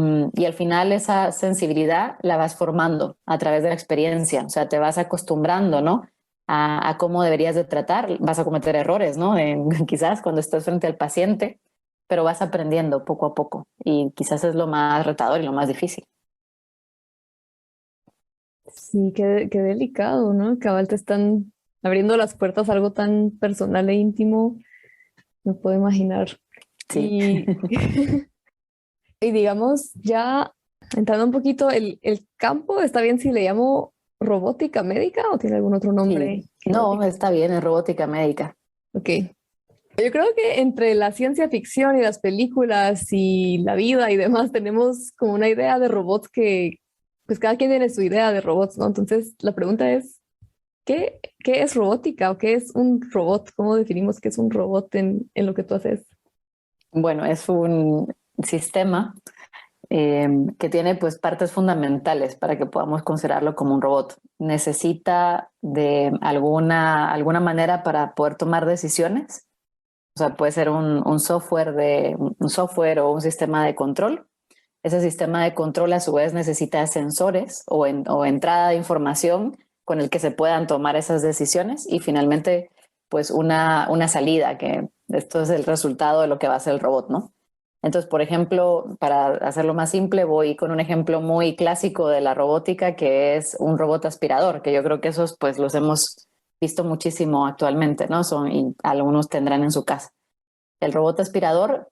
S4: al final esa sensibilidad la vas formando a través de la experiencia, o sea, te vas acostumbrando, ¿no? A cómo deberías de tratar, vas a cometer errores, ¿no? Quizás cuando estás frente al paciente, pero vas aprendiendo poco a poco y quizás es lo más retador y lo más difícil.
S3: Sí, qué delicado, ¿no? Cabal, te están abriendo las puertas a algo tan personal e íntimo, no puedo imaginar.
S4: Sí.
S3: Y, y digamos, ya entrando un poquito, el campo, ¿está bien si le llamo robótica médica o tiene algún otro nombre?
S4: Sí. No, está bien, es robótica médica.
S3: Ok. Yo creo que entre la ciencia ficción y las películas y la vida y demás tenemos como una idea de robots que, pues cada quien tiene su idea de robots, ¿no? Entonces la pregunta es, ¿qué es robótica o qué es un robot? ¿Cómo definimos qué es un robot en lo que tú haces?
S4: Bueno, es un sistema que tiene pues partes fundamentales para que podamos considerarlo como un robot. Necesita de alguna manera para poder tomar decisiones. O sea, puede ser un software o un sistema de control. Ese sistema de control a su vez necesita sensores o entrada de información con el que se puedan tomar esas decisiones y finalmente pues una salida, que esto es el resultado de lo que va a hacer el robot, ¿no? Entonces, por ejemplo, para hacerlo más simple, voy con un ejemplo muy clásico de la robótica, que es un robot aspirador, que yo creo que esos pues los hemos visto muchísimo actualmente, ¿no? Y algunos tendrán en su casa. El robot aspirador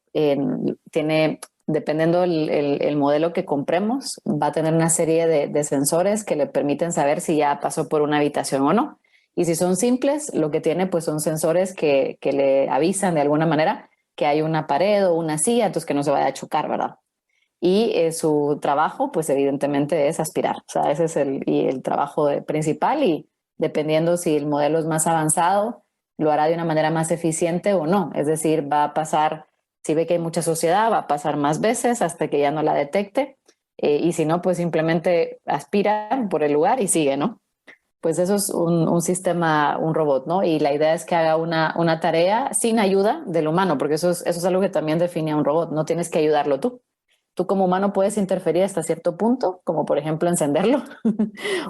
S4: tiene, dependiendo el modelo que compremos, va a tener una serie de sensores que le permiten saber si ya pasó por una habitación o no. Y si son simples, lo que tiene pues son sensores que le avisan de alguna manera que hay una pared o una silla, entonces que no se vaya a chocar, ¿verdad? Y su trabajo, pues evidentemente es aspirar. O sea, ese es el trabajo principal y dependiendo si el modelo es más avanzado, lo hará de una manera más eficiente o no. Es decir, va a pasar, si ve que hay mucha suciedad, va a pasar más veces hasta que ya no la detecte. Y si no, pues simplemente aspira por el lugar y sigue, ¿no? Pues eso es un sistema, un robot, ¿no? Y la idea es que haga una tarea sin ayuda del humano, porque eso es algo que también define a un robot. No tienes que ayudarlo tú. Tú como humano puedes interferir hasta cierto punto, como por ejemplo encenderlo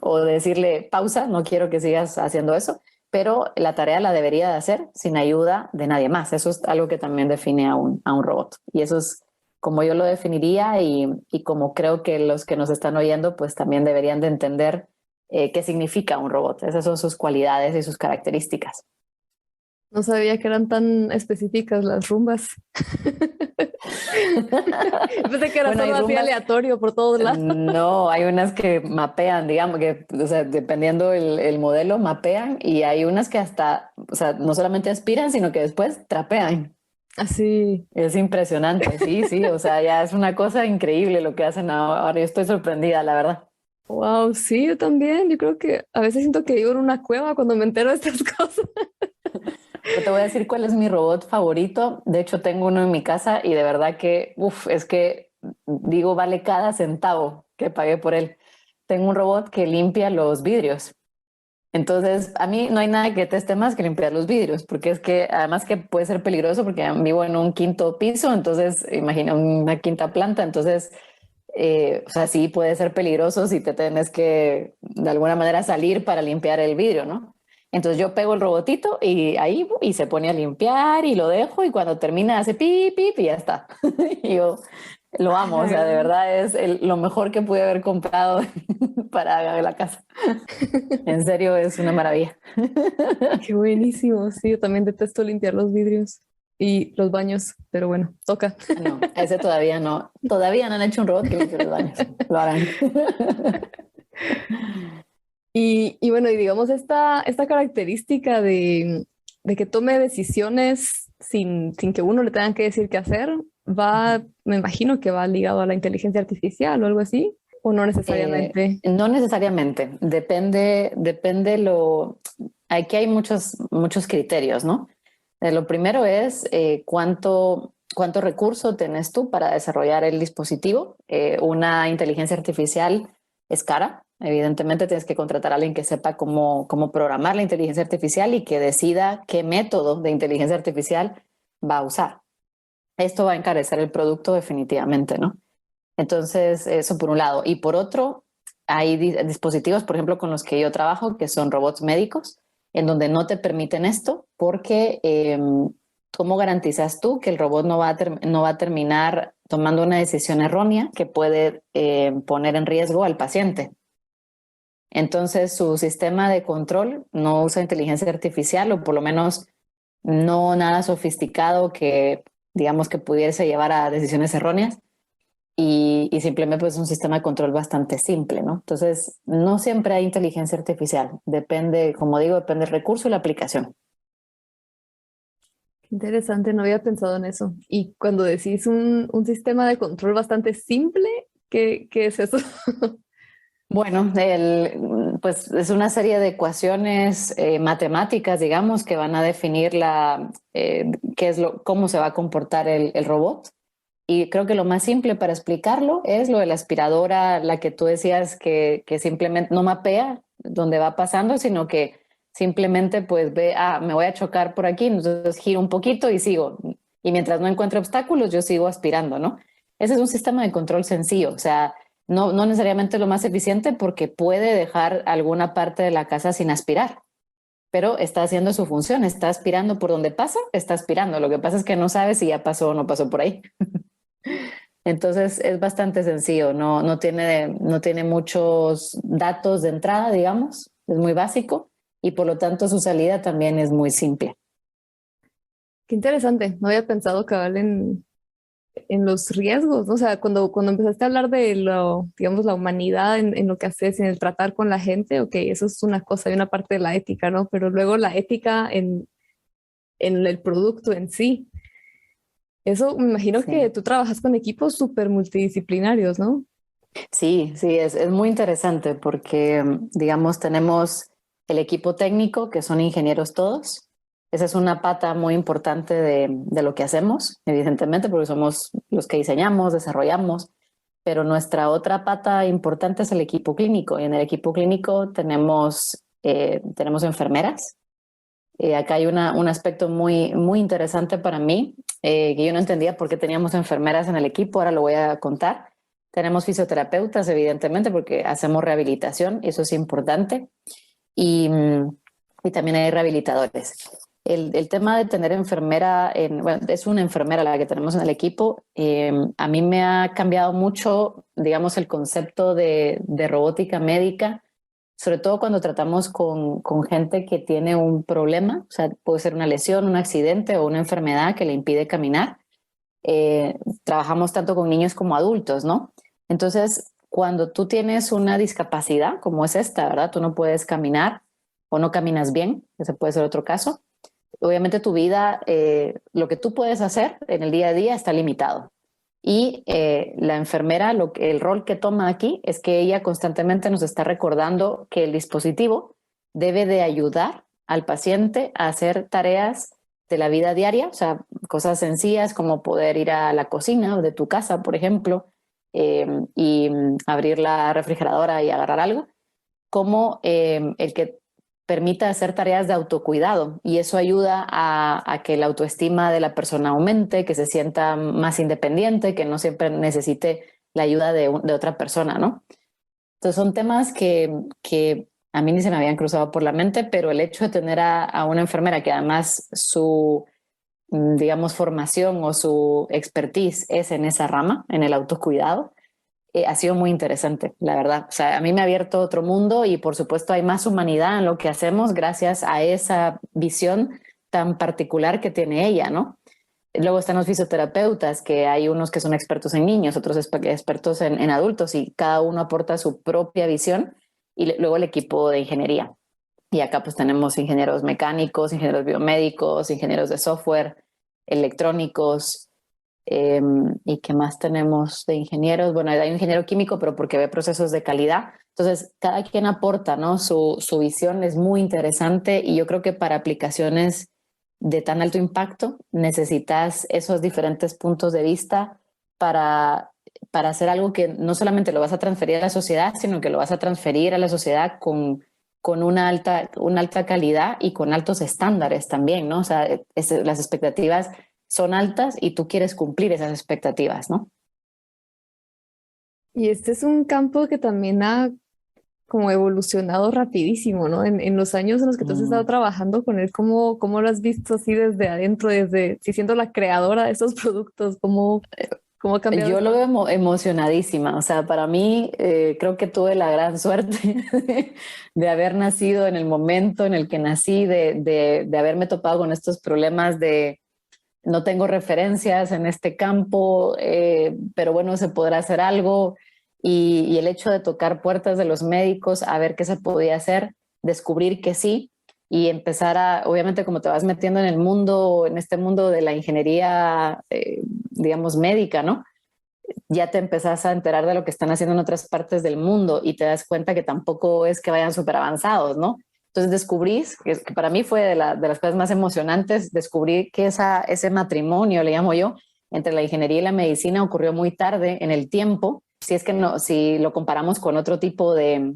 S4: o decirle pausa, no quiero que sigas haciendo eso, pero la tarea la debería de hacer sin ayuda de nadie más. Eso es algo que también define a un robot. Y eso es como yo lo definiría y como creo que los que nos están oyendo pues también deberían de entender qué significa un robot. Esas son sus cualidades y sus características.
S3: No sabía que eran tan específicas las rumbas. Pensé que era
S4: Bueno,
S3: todo así
S4: rumbas,
S3: aleatorio por todos lados.
S4: no, hay unas que mapean, digamos, que, o sea, dependiendo el modelo, mapean y hay unas que hasta, o sea, no solamente aspiran, sino que después trapean.
S3: Así.
S4: Es impresionante, sí, sí, o sea, ya es una cosa increíble lo que hacen ahora. Yo estoy sorprendida, la verdad.
S3: Wow, sí, yo también. Yo creo que a veces siento que vivo en una cueva cuando me entero de estas cosas.
S4: Yo te voy a decir cuál es mi robot favorito. De hecho, tengo uno en mi casa y de verdad que, es que digo, vale cada centavo que pagué por él. Tengo un robot que limpia los vidrios. Entonces, a mí no hay nada que teste más que limpiar los vidrios, porque es que además que puede ser peligroso porque vivo en un quinto piso, entonces imagina una quinta planta, entonces, o sea, sí puede ser peligroso si te tienes que de alguna manera salir para limpiar el vidrio, ¿no? Entonces yo pego el robotito y ahí y se pone a limpiar y lo dejo y cuando termina hace pip, pip y ya está. Y yo lo amo, o sea, de verdad es lo mejor que pude haber comprado para la casa. En serio, es una maravilla.
S3: Qué buenísimo. Sí, yo también detesto limpiar los vidrios y los baños, pero bueno, toca.
S4: No, ese todavía no. Todavía no han hecho un robot que limpie los baños. Lo harán.
S3: Y bueno, y digamos esta característica de que tome decisiones sin que uno le tenga que decir qué hacer, me imagino que va ligado a la inteligencia artificial o algo así, o no necesariamente.
S4: No necesariamente. Depende Aquí hay muchos criterios, ¿no? Lo primero es cuánto recurso tenés tú para desarrollar el dispositivo. Una inteligencia artificial es cara. Evidentemente tienes que contratar a alguien que sepa cómo programar la inteligencia artificial y que decida qué método de inteligencia artificial va a usar. Esto va a encarecer el producto definitivamente, ¿no? Entonces, eso por un lado. Y por otro, hay dispositivos, por ejemplo, con los que yo trabajo, que son robots médicos, en donde no te permiten esto porque ¿cómo garantizas tú que el robot no va a terminar tomando una decisión errónea que puede poner en riesgo al paciente? Entonces, su sistema de control no usa inteligencia artificial o por lo menos no nada sofisticado que, digamos, que pudiese llevar a decisiones erróneas y simplemente pues, es un sistema de control bastante simple, ¿no? Entonces, no siempre hay inteligencia artificial. Depende, como digo, depende del recurso y la aplicación.
S3: Interesante, no había pensado en eso. Y cuando decís un sistema de control bastante simple, ¿qué es eso?
S4: Bueno, pues es una serie de ecuaciones matemáticas, digamos, que van a definir cómo se va a comportar el robot. Y creo que lo más simple para explicarlo es lo de la aspiradora, la que tú decías que simplemente no mapea donde va pasando, sino que simplemente pues ve, me voy a chocar por aquí, entonces giro un poquito y sigo. Y mientras no encuentre obstáculos, yo sigo aspirando, ¿no? Ese es un sistema de control sencillo, o sea, no necesariamente lo más eficiente porque puede dejar alguna parte de la casa sin aspirar, pero está haciendo su función, está aspirando por donde pasa, está aspirando. Lo que pasa es que no sabe si ya pasó o no pasó por ahí. Entonces es bastante sencillo, no tiene muchos datos de entrada, digamos, es muy básico y por lo tanto su salida también es muy simple.
S3: Qué interesante. No había pensado cabal en los riesgos, ¿no? O sea, cuando empezaste a hablar de digamos, la humanidad en lo que haces, en el tratar con la gente, ok, eso es una cosa y una parte de la ética, ¿no? Pero luego la ética en el producto en sí. Eso me imagino que
S4: Sí.
S3: tú trabajas con equipos súper multidisciplinarios, ¿no?
S4: Sí, es muy interesante porque, digamos, tenemos el equipo técnico, que son ingenieros todos. Esa es una pata muy importante de lo que hacemos, evidentemente, porque somos los que diseñamos, desarrollamos, pero nuestra otra pata importante es el equipo clínico. Y en el equipo clínico tenemos enfermeras. Acá hay un aspecto muy interesante para mí, que yo no entendía por qué teníamos enfermeras en el equipo, ahora lo voy a contar. Tenemos fisioterapeutas, evidentemente, porque hacemos rehabilitación, eso es importante, y, y también hay rehabilitadores. El tema de tener enfermera, bueno, es una enfermera la que tenemos en el equipo, a mí me ha cambiado mucho, digamos, el concepto de robótica médica, sobre todo cuando tratamos con gente que tiene un problema, o sea, puede ser una lesión, un accidente o una enfermedad que le impide caminar. Trabajamos tanto con niños como adultos, ¿no? Entonces, cuando tú tienes una discapacidad como es esta, ¿verdad? Tú no puedes caminar o no caminas bien, ese puede ser otro caso. Obviamente tu vida, lo que tú puedes hacer en el día a día está limitado. Y la enfermera, el rol que toma aquí es que ella constantemente nos está recordando que el dispositivo debe de ayudar al paciente a hacer tareas de la vida diaria, o sea, cosas sencillas como poder ir a la cocina de tu casa, por ejemplo, y abrir la refrigeradora y agarrar algo, como el que permita hacer tareas de autocuidado y eso ayuda a que la autoestima de la persona aumente, que se sienta más independiente, que no siempre necesite la ayuda de otra persona, ¿no? Entonces son temas que a mí ni se me habían cruzado por la mente, pero el hecho de tener a una enfermera que además su, digamos, formación o su expertise es en esa rama, en el autocuidado, ha sido muy interesante, la verdad. O sea, a mí me ha abierto otro mundo y por supuesto hay más humanidad en lo que hacemos gracias a esa visión tan particular que tiene ella, ¿no? Luego están los fisioterapeutas, que hay unos que son expertos en niños, otros expertos en adultos y cada uno aporta su propia visión y luego el equipo de ingeniería. Y acá pues tenemos ingenieros mecánicos, ingenieros biomédicos, ingenieros de software, electrónicos, ¿y qué más tenemos de ingenieros? Bueno, hay un ingeniero químico, pero porque ve procesos de calidad. Entonces, cada quien aporta, ¿no? Su visión es muy interesante y yo creo que para aplicaciones de tan alto impacto necesitas esos diferentes puntos de vista para hacer algo que no solamente lo vas a transferir a la sociedad, sino que lo vas a transferir a la sociedad con una alta calidad y con altos estándares también, ¿no? O sea, las expectativas son altas y tú quieres cumplir esas expectativas, ¿no?
S3: Y este es un campo que también ha como evolucionado rapidísimo, ¿no? En los años en los que tú has estado trabajando con él, ¿cómo lo has visto así desde adentro, desde si siendo la creadora de estos productos, cómo ha cambiado
S4: Yo
S3: esto?
S4: lo veo emocionadísima, o sea, para mí creo que tuve la gran suerte de haber nacido en el momento en el que nací, de haberme topado con estos problemas de no tengo referencias en este campo, pero bueno, se podrá hacer algo. Y el hecho de tocar puertas de los médicos a ver qué se podía hacer, descubrir que sí y empezar obviamente como te vas metiendo en el mundo, en este mundo de la ingeniería, digamos, médica, ¿no? Ya te empezás a enterar de lo que están haciendo en otras partes del mundo y te das cuenta que tampoco es que vayan súper avanzados, ¿no? Entonces descubrís, que para mí fue de las cosas más emocionantes, descubrí que ese matrimonio, le llamo yo, entre la ingeniería y la medicina ocurrió muy tarde en el tiempo, si es que no, si lo comparamos con otro tipo de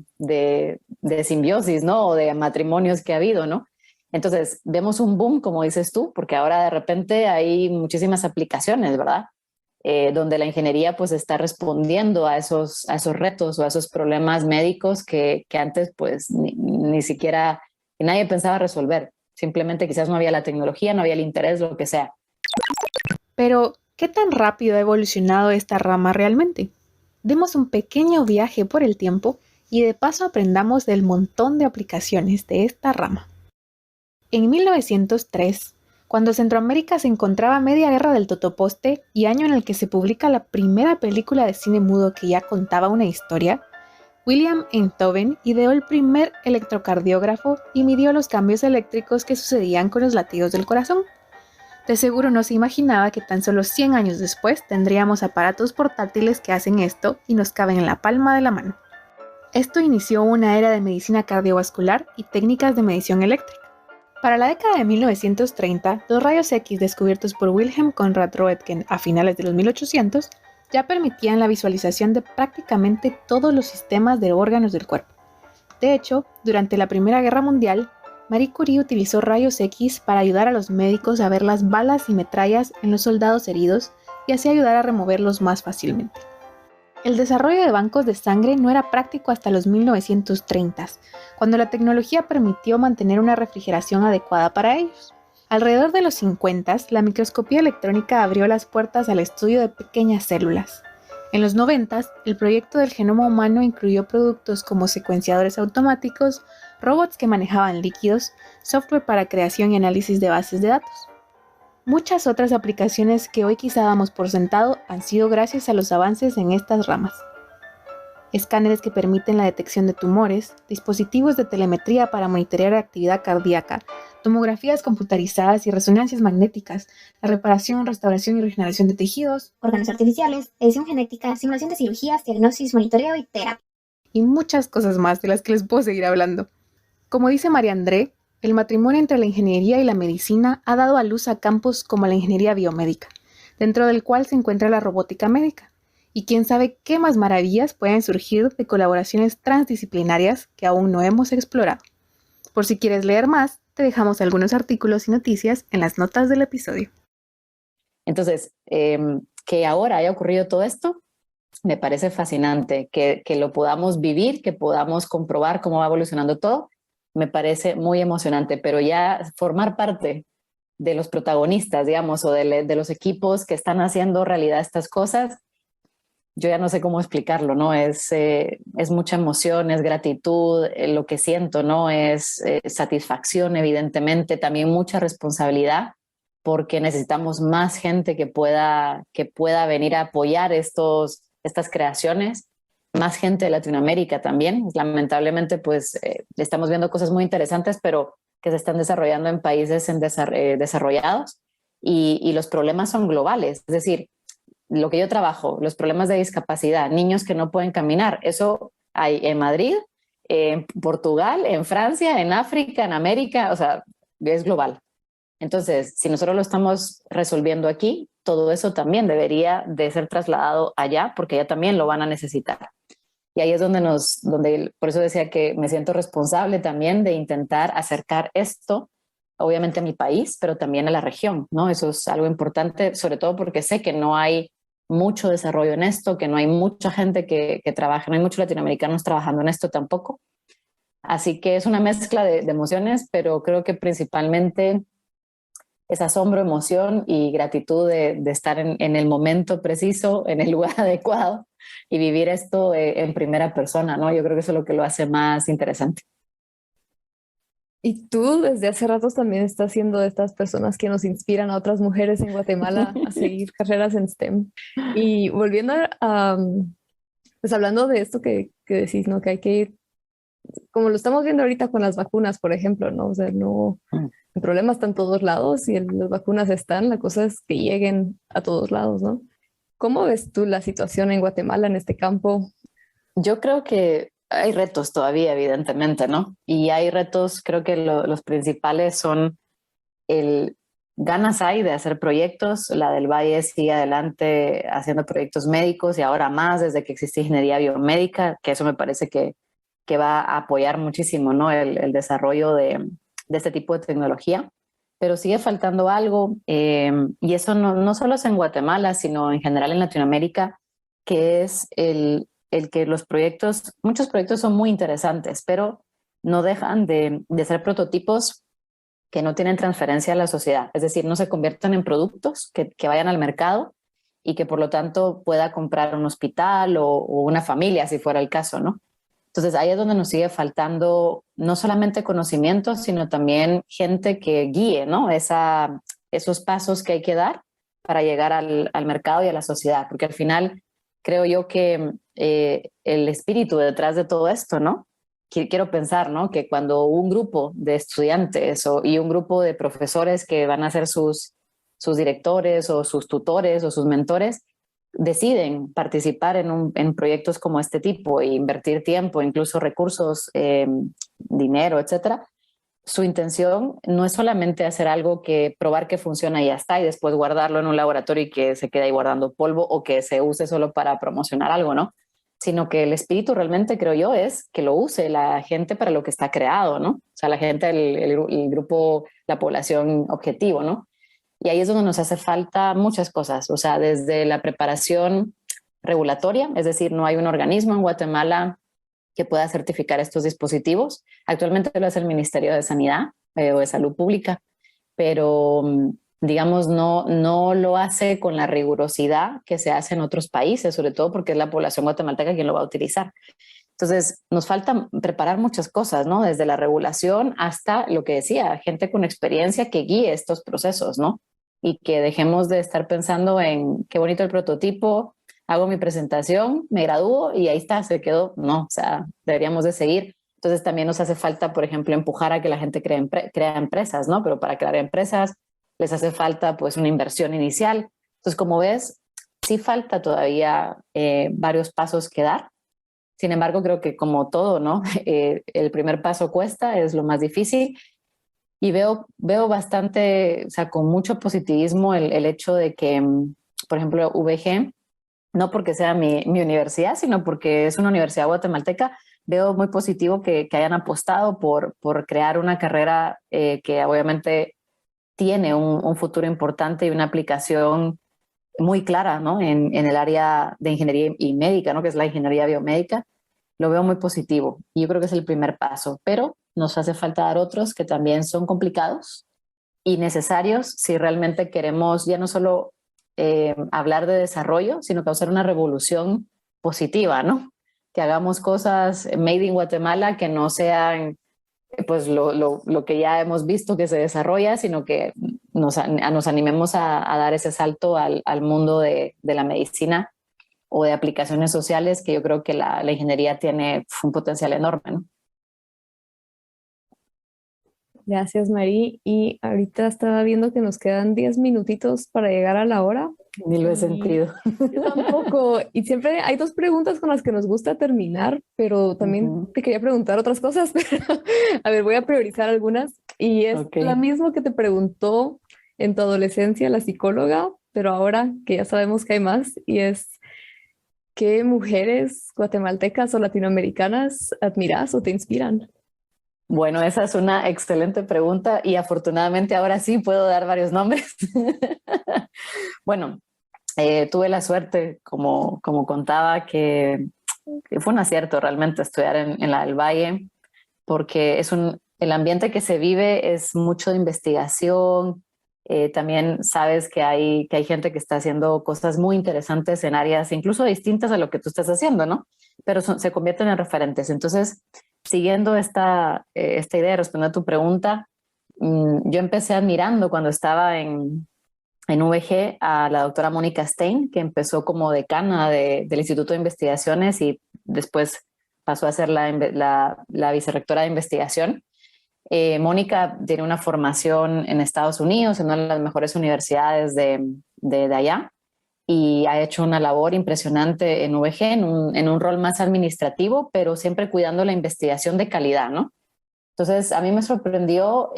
S4: simbiosis, ¿no? O de matrimonios que ha habido, ¿no? Entonces vemos un boom, como dices tú, porque ahora de repente hay muchísimas aplicaciones, ¿verdad? donde la ingeniería pues está respondiendo a esos retos o a esos problemas médicos que antes pues ni siquiera nadie pensaba resolver. Simplemente quizás no había la tecnología, no había el interés, lo que sea.
S1: Pero, ¿qué tan rápido ha evolucionado esta rama realmente? Demos un pequeño viaje por el tiempo y de paso aprendamos del montón de aplicaciones de esta rama. En 1903, cuando Centroamérica se encontraba a media guerra del Totoposte y año en el que se publica la primera película de cine mudo que ya contaba una historia, William Einthoven ideó el primer electrocardiógrafo y midió los cambios eléctricos que sucedían con los latidos del corazón. De seguro no se imaginaba que tan solo 100 años después tendríamos aparatos portátiles que hacen esto y nos caben en la palma de la mano. Esto inició una era de medicina cardiovascular y técnicas de medición eléctrica. Para la década de 1930, los rayos X descubiertos por Wilhelm Conrad Röntgen a finales de los 1800 ya permitían la visualización de prácticamente todos los sistemas de órganos del cuerpo. De hecho, durante la Primera Guerra Mundial, Marie Curie utilizó rayos X para ayudar a los médicos a ver las balas y metrallas en los soldados heridos y así ayudar a removerlos más fácilmente. El desarrollo de bancos de sangre no era práctico hasta los 1930s, cuando la tecnología permitió mantener una refrigeración adecuada para ellos. Alrededor de los 50s, la microscopía electrónica abrió las puertas al estudio de pequeñas células. En los 90s, el proyecto del genoma humano incluyó productos como secuenciadores automáticos, robots que manejaban líquidos, software para creación y análisis de bases de datos. Muchas otras aplicaciones que hoy quizá damos por sentado han sido gracias a los avances en estas ramas. Escáneres que permiten la detección de tumores, dispositivos de telemetría para monitorear la actividad cardíaca, tomografías computarizadas y resonancias magnéticas, la reparación, restauración y regeneración de tejidos,
S5: órganos artificiales, edición genética, simulación de cirugías, diagnosis, monitoreo y terapia.
S1: Y muchas cosas más de las que les puedo seguir hablando. Como dice María André, el matrimonio entre la ingeniería y la medicina ha dado a luz a campos como la ingeniería biomédica, dentro del cual se encuentra la robótica médica. Y quién sabe qué más maravillas pueden surgir de colaboraciones transdisciplinarias que aún no hemos explorado. Por si quieres leer más, te dejamos algunos artículos y noticias en las notas del episodio.
S4: Entonces, que ahora haya ocurrido todo esto, me parece fascinante, que lo podamos vivir, que podamos comprobar cómo va evolucionando todo, me parece muy emocionante, pero ya formar parte de los protagonistas, digamos, o de los equipos que están haciendo realidad estas cosas, yo ya no sé cómo explicarlo, ¿no? Es mucha emoción, es gratitud, lo que siento, ¿no? Es satisfacción, evidentemente, también mucha responsabilidad, porque necesitamos más gente que pueda venir a apoyar estas creaciones, más gente de Latinoamérica también. Lamentablemente, pues estamos viendo cosas muy interesantes, pero que se están desarrollando en países desarrollados y los problemas son globales. Es decir, lo que yo trabajo, los problemas de discapacidad, niños que no pueden caminar, eso hay en Madrid, en Portugal, en Francia, en África, en América, o sea, es global. Entonces, si nosotros lo estamos resolviendo aquí, todo eso también debería de ser trasladado allá, porque allá también lo van a necesitar. Y ahí es donde por eso decía que me siento responsable también de intentar acercar esto, obviamente a mi país, pero también a la región, ¿no? Eso es algo importante, sobre todo porque sé que no hay mucho desarrollo en esto, que no hay mucha gente que trabaja, no hay muchos latinoamericanos trabajando en esto tampoco. Así que es una mezcla de emociones, pero creo que principalmente es asombro, emoción y gratitud de estar en el momento preciso, en el lugar adecuado y vivir esto en primera persona, ¿no? Yo creo que eso es lo que lo hace más interesante.
S3: Y tú desde hace ratos también estás siendo de estas personas que nos inspiran a otras mujeres en Guatemala a seguir carreras en STEM. Y volviendo pues hablando de esto que decís, ¿no? Que hay que ir, como lo estamos viendo ahorita con las vacunas, por ejemplo, ¿no? O sea, no, el problema está en todos lados y las vacunas están, la cosa es que lleguen a todos lados, ¿no? ¿Cómo ves tú la situación en Guatemala en este campo?
S4: Yo creo que hay retos todavía, evidentemente, ¿no? Y hay retos, creo que los principales son ganas hay de hacer proyectos. La del Valle sigue adelante haciendo proyectos médicos y ahora más desde que existe ingeniería biomédica, que eso me parece que va a apoyar muchísimo, ¿no? El desarrollo de este tipo de tecnología. pero sigue faltando algo, y eso no solo es en Guatemala, sino en general en Latinoamérica, que es el que muchos proyectos son muy interesantes, pero no dejan de ser prototipos que no tienen transferencia a la sociedad, es decir, no se convierten en productos que vayan al mercado y que por lo tanto pueda comprar un hospital o una familia, si fuera el caso, ¿no? Entonces ahí es donde nos sigue faltando no solamente conocimiento, sino también gente que guíe, ¿no? Esos pasos que hay que dar para llegar al mercado y a la sociedad, porque al final creo yo que el espíritu detrás de todo esto, ¿no? Quiero pensar, ¿no? Que cuando un grupo de estudiantes y un grupo de profesores que van a ser sus directores o sus tutores o sus mentores deciden participar en proyectos como este tipo e invertir tiempo, incluso recursos, dinero, etcétera, su intención no es solamente hacer algo que probar que funciona y ya está, y después guardarlo en un laboratorio y que se quede ahí guardando polvo o que se use solo para promocionar algo, ¿no? Sino que el espíritu realmente, creo yo, es que lo use la gente para lo que está creado, ¿no? O sea, la gente, el grupo, la población objetivo, ¿no? Y ahí es donde nos hace falta muchas cosas, o sea, desde la preparación regulatoria, es decir, no hay un organismo en Guatemala que pueda certificar estos dispositivos. Actualmente lo hace el Ministerio de Sanidad o de Salud Pública, pero digamos no lo hace con la rigurosidad que se hace en otros países, sobre todo porque es la población guatemalteca quien lo va a utilizar. Entonces, nos falta preparar muchas cosas, ¿no? Desde la regulación hasta lo que decía, gente con experiencia que guíe estos procesos, ¿no? Y que dejemos de estar pensando en qué bonito el prototipo, hago mi presentación, me gradúo y ahí está, se quedó. No, o sea, deberíamos de seguir. Entonces, también nos hace falta, por ejemplo, empujar a que la gente crea empresas, ¿no? Pero para crear empresas les hace falta, pues, una inversión inicial. Entonces, como ves, sí falta todavía varios pasos que dar. Sin embargo, creo que como todo, ¿no? El primer paso cuesta, es lo más difícil. Y veo bastante, o sea, con mucho positivismo el hecho de que, por ejemplo, VG, no porque sea mi universidad, sino porque es una universidad guatemalteca, veo muy positivo que hayan apostado por crear una carrera que obviamente tiene un futuro importante y una aplicación muy clara, ¿no? En el área de ingeniería y médica, ¿no? Que es la ingeniería biomédica. Lo veo muy positivo y yo creo que es el primer paso, pero nos hace falta dar otros que también son complicados y necesarios si realmente queremos ya no solo hablar de desarrollo, sino causar una revolución positiva, ¿no? Que hagamos cosas made in Guatemala que no sean pues lo que ya hemos visto que se desarrolla, sino que nos animemos a dar ese salto al mundo de la medicina o de aplicaciones sociales, que yo creo que la ingeniería tiene un potencial enorme, ¿no?
S3: Gracias, Mari. Y ahorita estaba viendo que nos quedan 10 minutitos para llegar a la hora.
S4: Ni lo he sentido.
S3: Yo tampoco. Y siempre hay dos preguntas con las que nos gusta terminar, pero también te quería preguntar otras cosas. Pero, a ver, voy a priorizar algunas. Y es la misma que te preguntó en tu adolescencia la psicóloga, pero ahora que ya sabemos que hay más, y es, ¿qué mujeres guatemaltecas o latinoamericanas admiras o te inspiran?
S4: Bueno, esa es una excelente pregunta y afortunadamente ahora sí puedo dar varios nombres. Bueno, tuve la suerte, como contaba, que fue un acierto realmente estudiar en la del Valle, porque el ambiente que se vive es mucho de investigación. También sabes que hay gente que está haciendo cosas muy interesantes en áreas incluso distintas a lo que tú estás haciendo, ¿no? Pero se convierten en referentes. Entonces, siguiendo esta idea de responder a tu pregunta, yo empecé admirando cuando estaba en VG a la doctora Mónica Stein, que empezó como decana del Instituto de Investigaciones y después pasó a ser la vicerrectora de investigación. Mónica tiene una formación en Estados Unidos, en una de las mejores universidades de allá, y ha hecho una labor impresionante en VG, en un rol más administrativo, pero siempre cuidando la investigación de calidad, ¿no? Entonces, a mí me sorprendió,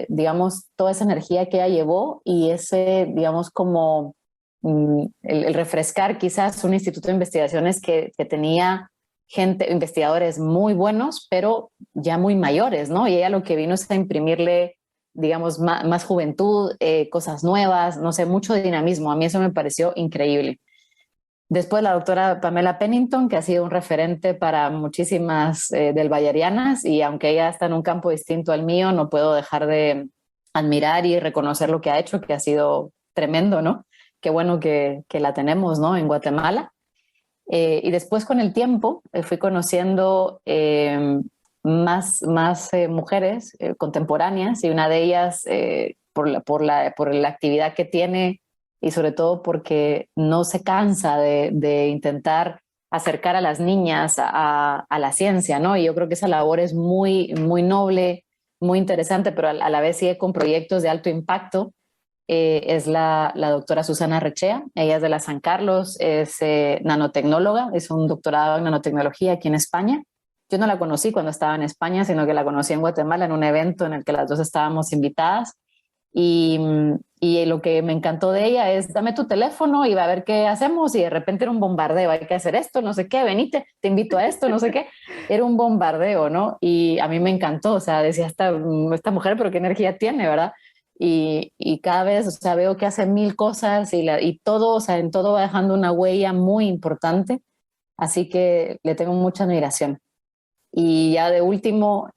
S4: digamos, toda esa energía que ella llevó y ese, digamos, como el refrescar quizás un instituto de investigaciones que tenía investigadores muy buenos, pero ya muy mayores, ¿no? Y ella lo que vino es a imprimirle digamos, más juventud, cosas nuevas, no sé, mucho dinamismo. A mí eso me pareció increíble. Después la doctora Pamela Pennington, que ha sido un referente para muchísimas del Bayerianas, y aunque ella está en un campo distinto al mío, no puedo dejar de admirar y reconocer lo que ha hecho, que ha sido tremendo, ¿no? Qué bueno que la tenemos, ¿no? En Guatemala. Y después con el tiempo fui conociendo más mujeres contemporáneas, y una de ellas por la actividad que tiene, y sobre todo porque no se cansa de intentar acercar a las niñas a la ciencia, ¿no? Y yo creo que esa labor es muy, muy noble, muy interesante, pero a la vez sigue con proyectos de alto impacto. Es la doctora Susana Rechea. Ella es de la San Carlos, es nanotecnóloga, es un doctorado en nanotecnología aquí en España. Yo no la conocí cuando estaba en España, sino que la conocí en Guatemala en un evento en el que las dos estábamos invitadas. Y, y lo que me encantó de ella es: dame tu teléfono y va a ver qué hacemos. Y de repente era un bombardeo: hay que hacer esto, no sé qué, venite, te invito a esto, no sé qué. Era un bombardeo, ¿no? Y a mí me encantó, o sea, decía, esta mujer, pero qué energía tiene, ¿verdad? Y cada vez, o sea, veo que hace mil cosas, y todo, o sea, en todo va dejando una huella muy importante. Así que le tengo mucha admiración. Y ya de último,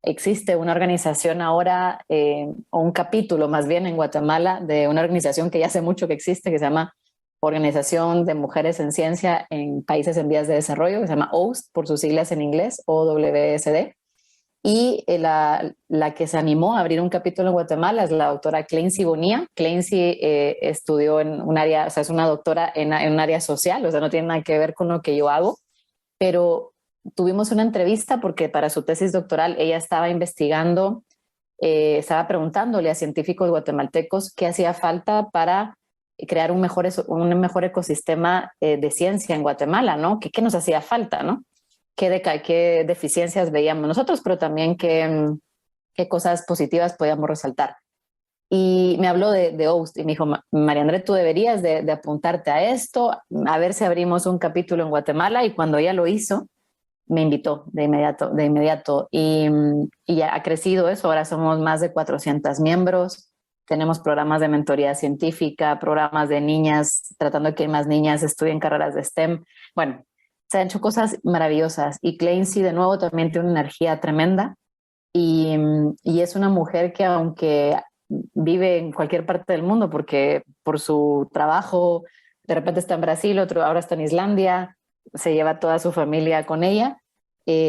S4: existe una organización ahora, o un capítulo más bien en Guatemala, de una organización que ya hace mucho que existe, que se llama Organización de Mujeres en Ciencia en Países en Vías de Desarrollo, que se llama OWSD por sus siglas en inglés, OWSD. Y la que se animó a abrir un capítulo en Guatemala es la doctora Clancy Bonilla. Clancy estudió en un área, o sea, es una doctora en un área social, o sea, no tiene nada que ver con lo que yo hago, pero tuvimos una entrevista porque para su tesis doctoral ella estaba investigando, estaba preguntándole a científicos guatemaltecos qué hacía falta para crear un mejor ecosistema de ciencia en Guatemala, ¿no? ¿Qué nos hacía falta, ¿no? Qué deficiencias veíamos nosotros, pero también qué cosas positivas podíamos resaltar. Y me habló de OUST y me dijo: María André, tú deberías de apuntarte a esto, a ver si abrimos un capítulo en Guatemala. Y cuando ella lo hizo, me invitó de inmediato. Y ya ha crecido eso, ahora somos más de 400 miembros, tenemos programas de mentoría científica, programas de niñas, tratando de que más niñas estudien carreras de STEM. Bueno, se han hecho cosas maravillosas, y Clancy de nuevo también tiene una energía tremenda, y es una mujer que, aunque vive en cualquier parte del mundo, porque por su trabajo de repente está en Brasil, ahora está en Islandia, se lleva toda su familia con ella,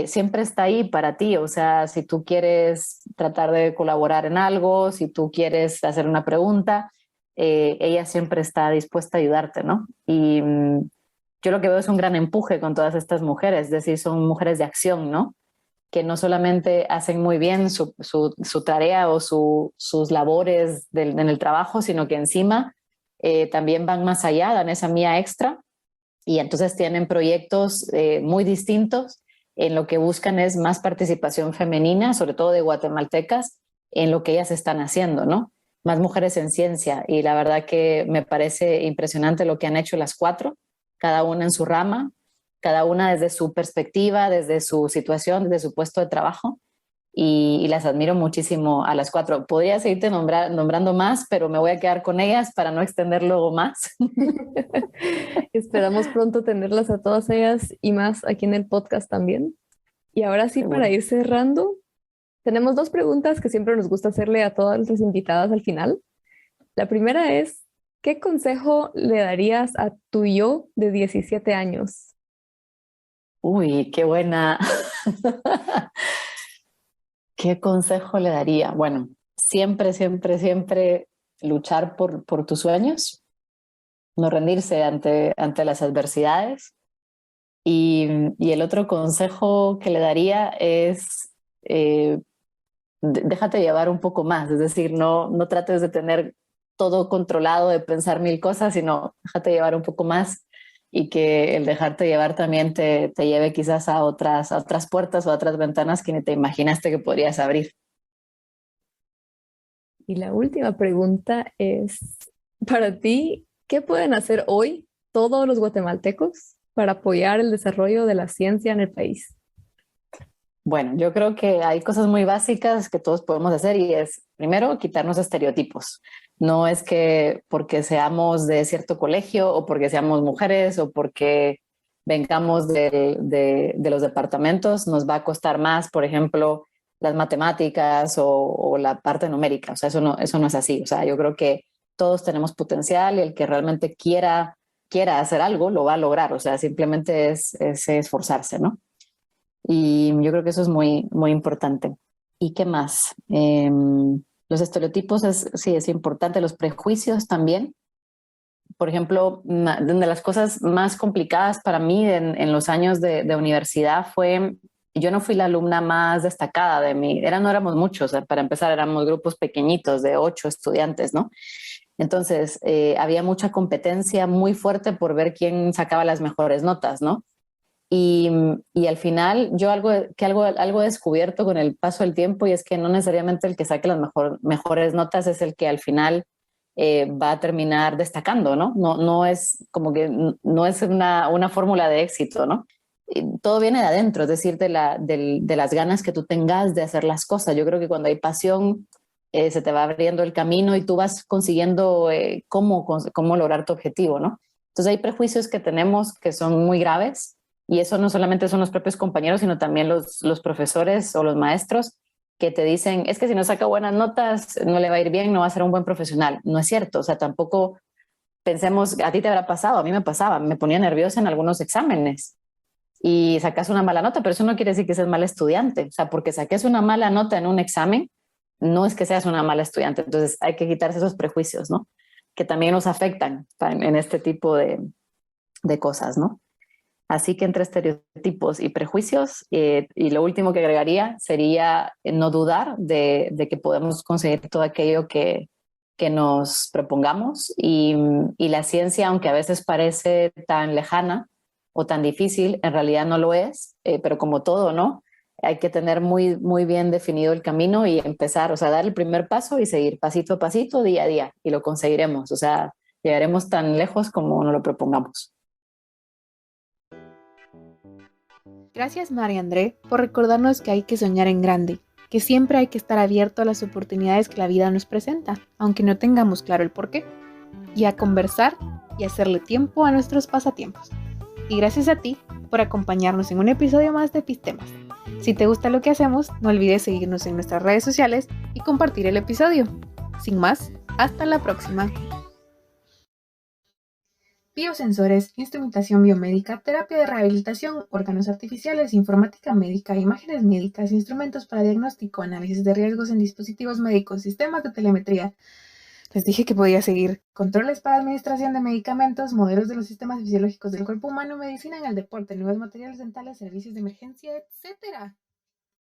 S4: siempre está ahí para ti. O sea, si tú quieres tratar de colaborar en algo, si tú quieres hacer una pregunta, ella siempre está dispuesta a ayudarte, ¿no? Y yo lo que veo es un gran empuje con todas estas mujeres, es decir, son mujeres de acción, ¿no? Que no solamente hacen muy bien su tarea o sus labores en el trabajo, sino que encima también van más allá, dan esa mía extra, y entonces tienen proyectos muy distintos. En lo que buscan es más participación femenina, sobre todo de guatemaltecas, en lo que ellas están haciendo, ¿no? Más mujeres en ciencia, y la verdad que me parece impresionante lo que han hecho las cuatro, cada una en su rama, cada una desde su perspectiva, desde su situación, desde su puesto de trabajo, y las admiro muchísimo a las cuatro. Podría seguirte nombrando más, pero me voy a quedar con ellas para no extenderlo más.
S3: Esperamos pronto tenerlas a todas ellas y más aquí en el podcast también. Y ahora sí,
S4: Seguro.
S3: para ir cerrando, tenemos dos preguntas que siempre nos gusta hacerle a todas nuestras invitadas al final. La primera es: ¿qué consejo le darías a tu yo de 17 años?
S4: Uy, qué buena. ¿Qué consejo le daría? Bueno, siempre, siempre, siempre luchar por tus sueños, no rendirse ante las adversidades. Y el otro consejo que le daría es déjate llevar un poco más, es decir, no trates de tener todo controlado, de pensar mil cosas, sino déjate llevar un poco más, y que el dejarte llevar también te lleve quizás a otras puertas o a otras ventanas que ni te imaginaste que podrías abrir.
S3: Y la última pregunta es, para ti, ¿qué pueden hacer hoy todos los guatemaltecos para apoyar el desarrollo de la ciencia en el país?
S4: Bueno, yo creo que hay cosas muy básicas que todos podemos hacer y es, primero, quitarnos estereotipos. No es que porque seamos de cierto colegio o porque seamos mujeres o porque vengamos de los departamentos, nos va a costar más, por ejemplo, las matemáticas o la parte numérica. O sea, eso no es así. O sea, yo creo que todos tenemos potencial y el que realmente quiera hacer algo lo va a lograr. O sea, simplemente es esforzarse, ¿no? Y yo creo que eso es muy, muy importante. ¿Y qué más? Los estereotipos sí es importante, los prejuicios también. Por ejemplo, una de las cosas más complicadas para mí en los años de universidad fue, yo no fui la alumna más destacada de mí, no éramos muchos, para empezar éramos grupos pequeñitos de 8 estudiantes, ¿no? Entonces, había mucha competencia muy fuerte por ver quién sacaba las mejores notas, ¿no? Y al final yo algo he descubierto con el paso del tiempo y es que no necesariamente el que saque las mejores notas es el que al final va a terminar destacando, ¿no? No es como que no es una fórmula de éxito, ¿no? Todo viene de adentro, es decir, de las ganas que tú tengas de hacer las cosas. Yo creo que cuando hay pasión se te va abriendo el camino y tú vas consiguiendo cómo lograr tu objetivo, ¿no? Entonces hay prejuicios que tenemos que son muy graves y eso no solamente son los propios compañeros, sino también los profesores o los maestros que te dicen, es que si no saca buenas notas, no le va a ir bien, no va a ser un buen profesional. No es cierto, o sea, tampoco pensemos, a ti te habrá pasado, a mí me pasaba, me ponía nerviosa en algunos exámenes y sacas una mala nota, pero eso no quiere decir que seas mal estudiante. O sea, porque saques una mala nota en un examen, no es que seas una mala estudiante. Entonces hay que quitarse esos prejuicios, ¿no? Que también nos afectan en este tipo de cosas, ¿no? Así que entre estereotipos y prejuicios, y lo último que agregaría sería no dudar de que podemos conseguir todo aquello que nos propongamos y la ciencia, aunque a veces parece tan lejana o tan difícil, en realidad no lo es, pero como todo, ¿no? Hay que tener muy, muy bien definido el camino y empezar, o sea, dar el primer paso y seguir pasito a pasito, día a día, y lo conseguiremos, o sea, llegaremos tan lejos como nos lo propongamos.
S1: Gracias, María André, por recordarnos que hay que soñar en grande, que siempre hay que estar abierto a las oportunidades que la vida nos presenta, aunque no tengamos claro el porqué, y a conversar y hacerle tiempo a nuestros pasatiempos. Y gracias a ti por acompañarnos en un episodio más de Epistemas. Si te gusta lo que hacemos, no olvides seguirnos en nuestras redes sociales y compartir el episodio. Sin más, hasta la próxima. Biosensores, instrumentación biomédica, terapia de rehabilitación, órganos artificiales, informática médica, imágenes médicas, instrumentos para diagnóstico, análisis de riesgos en dispositivos médicos, sistemas de telemetría. Les dije que podía seguir. Controles para administración de medicamentos, modelos de los sistemas fisiológicos del cuerpo humano, medicina en el deporte, nuevos materiales dentales, servicios de emergencia, etc.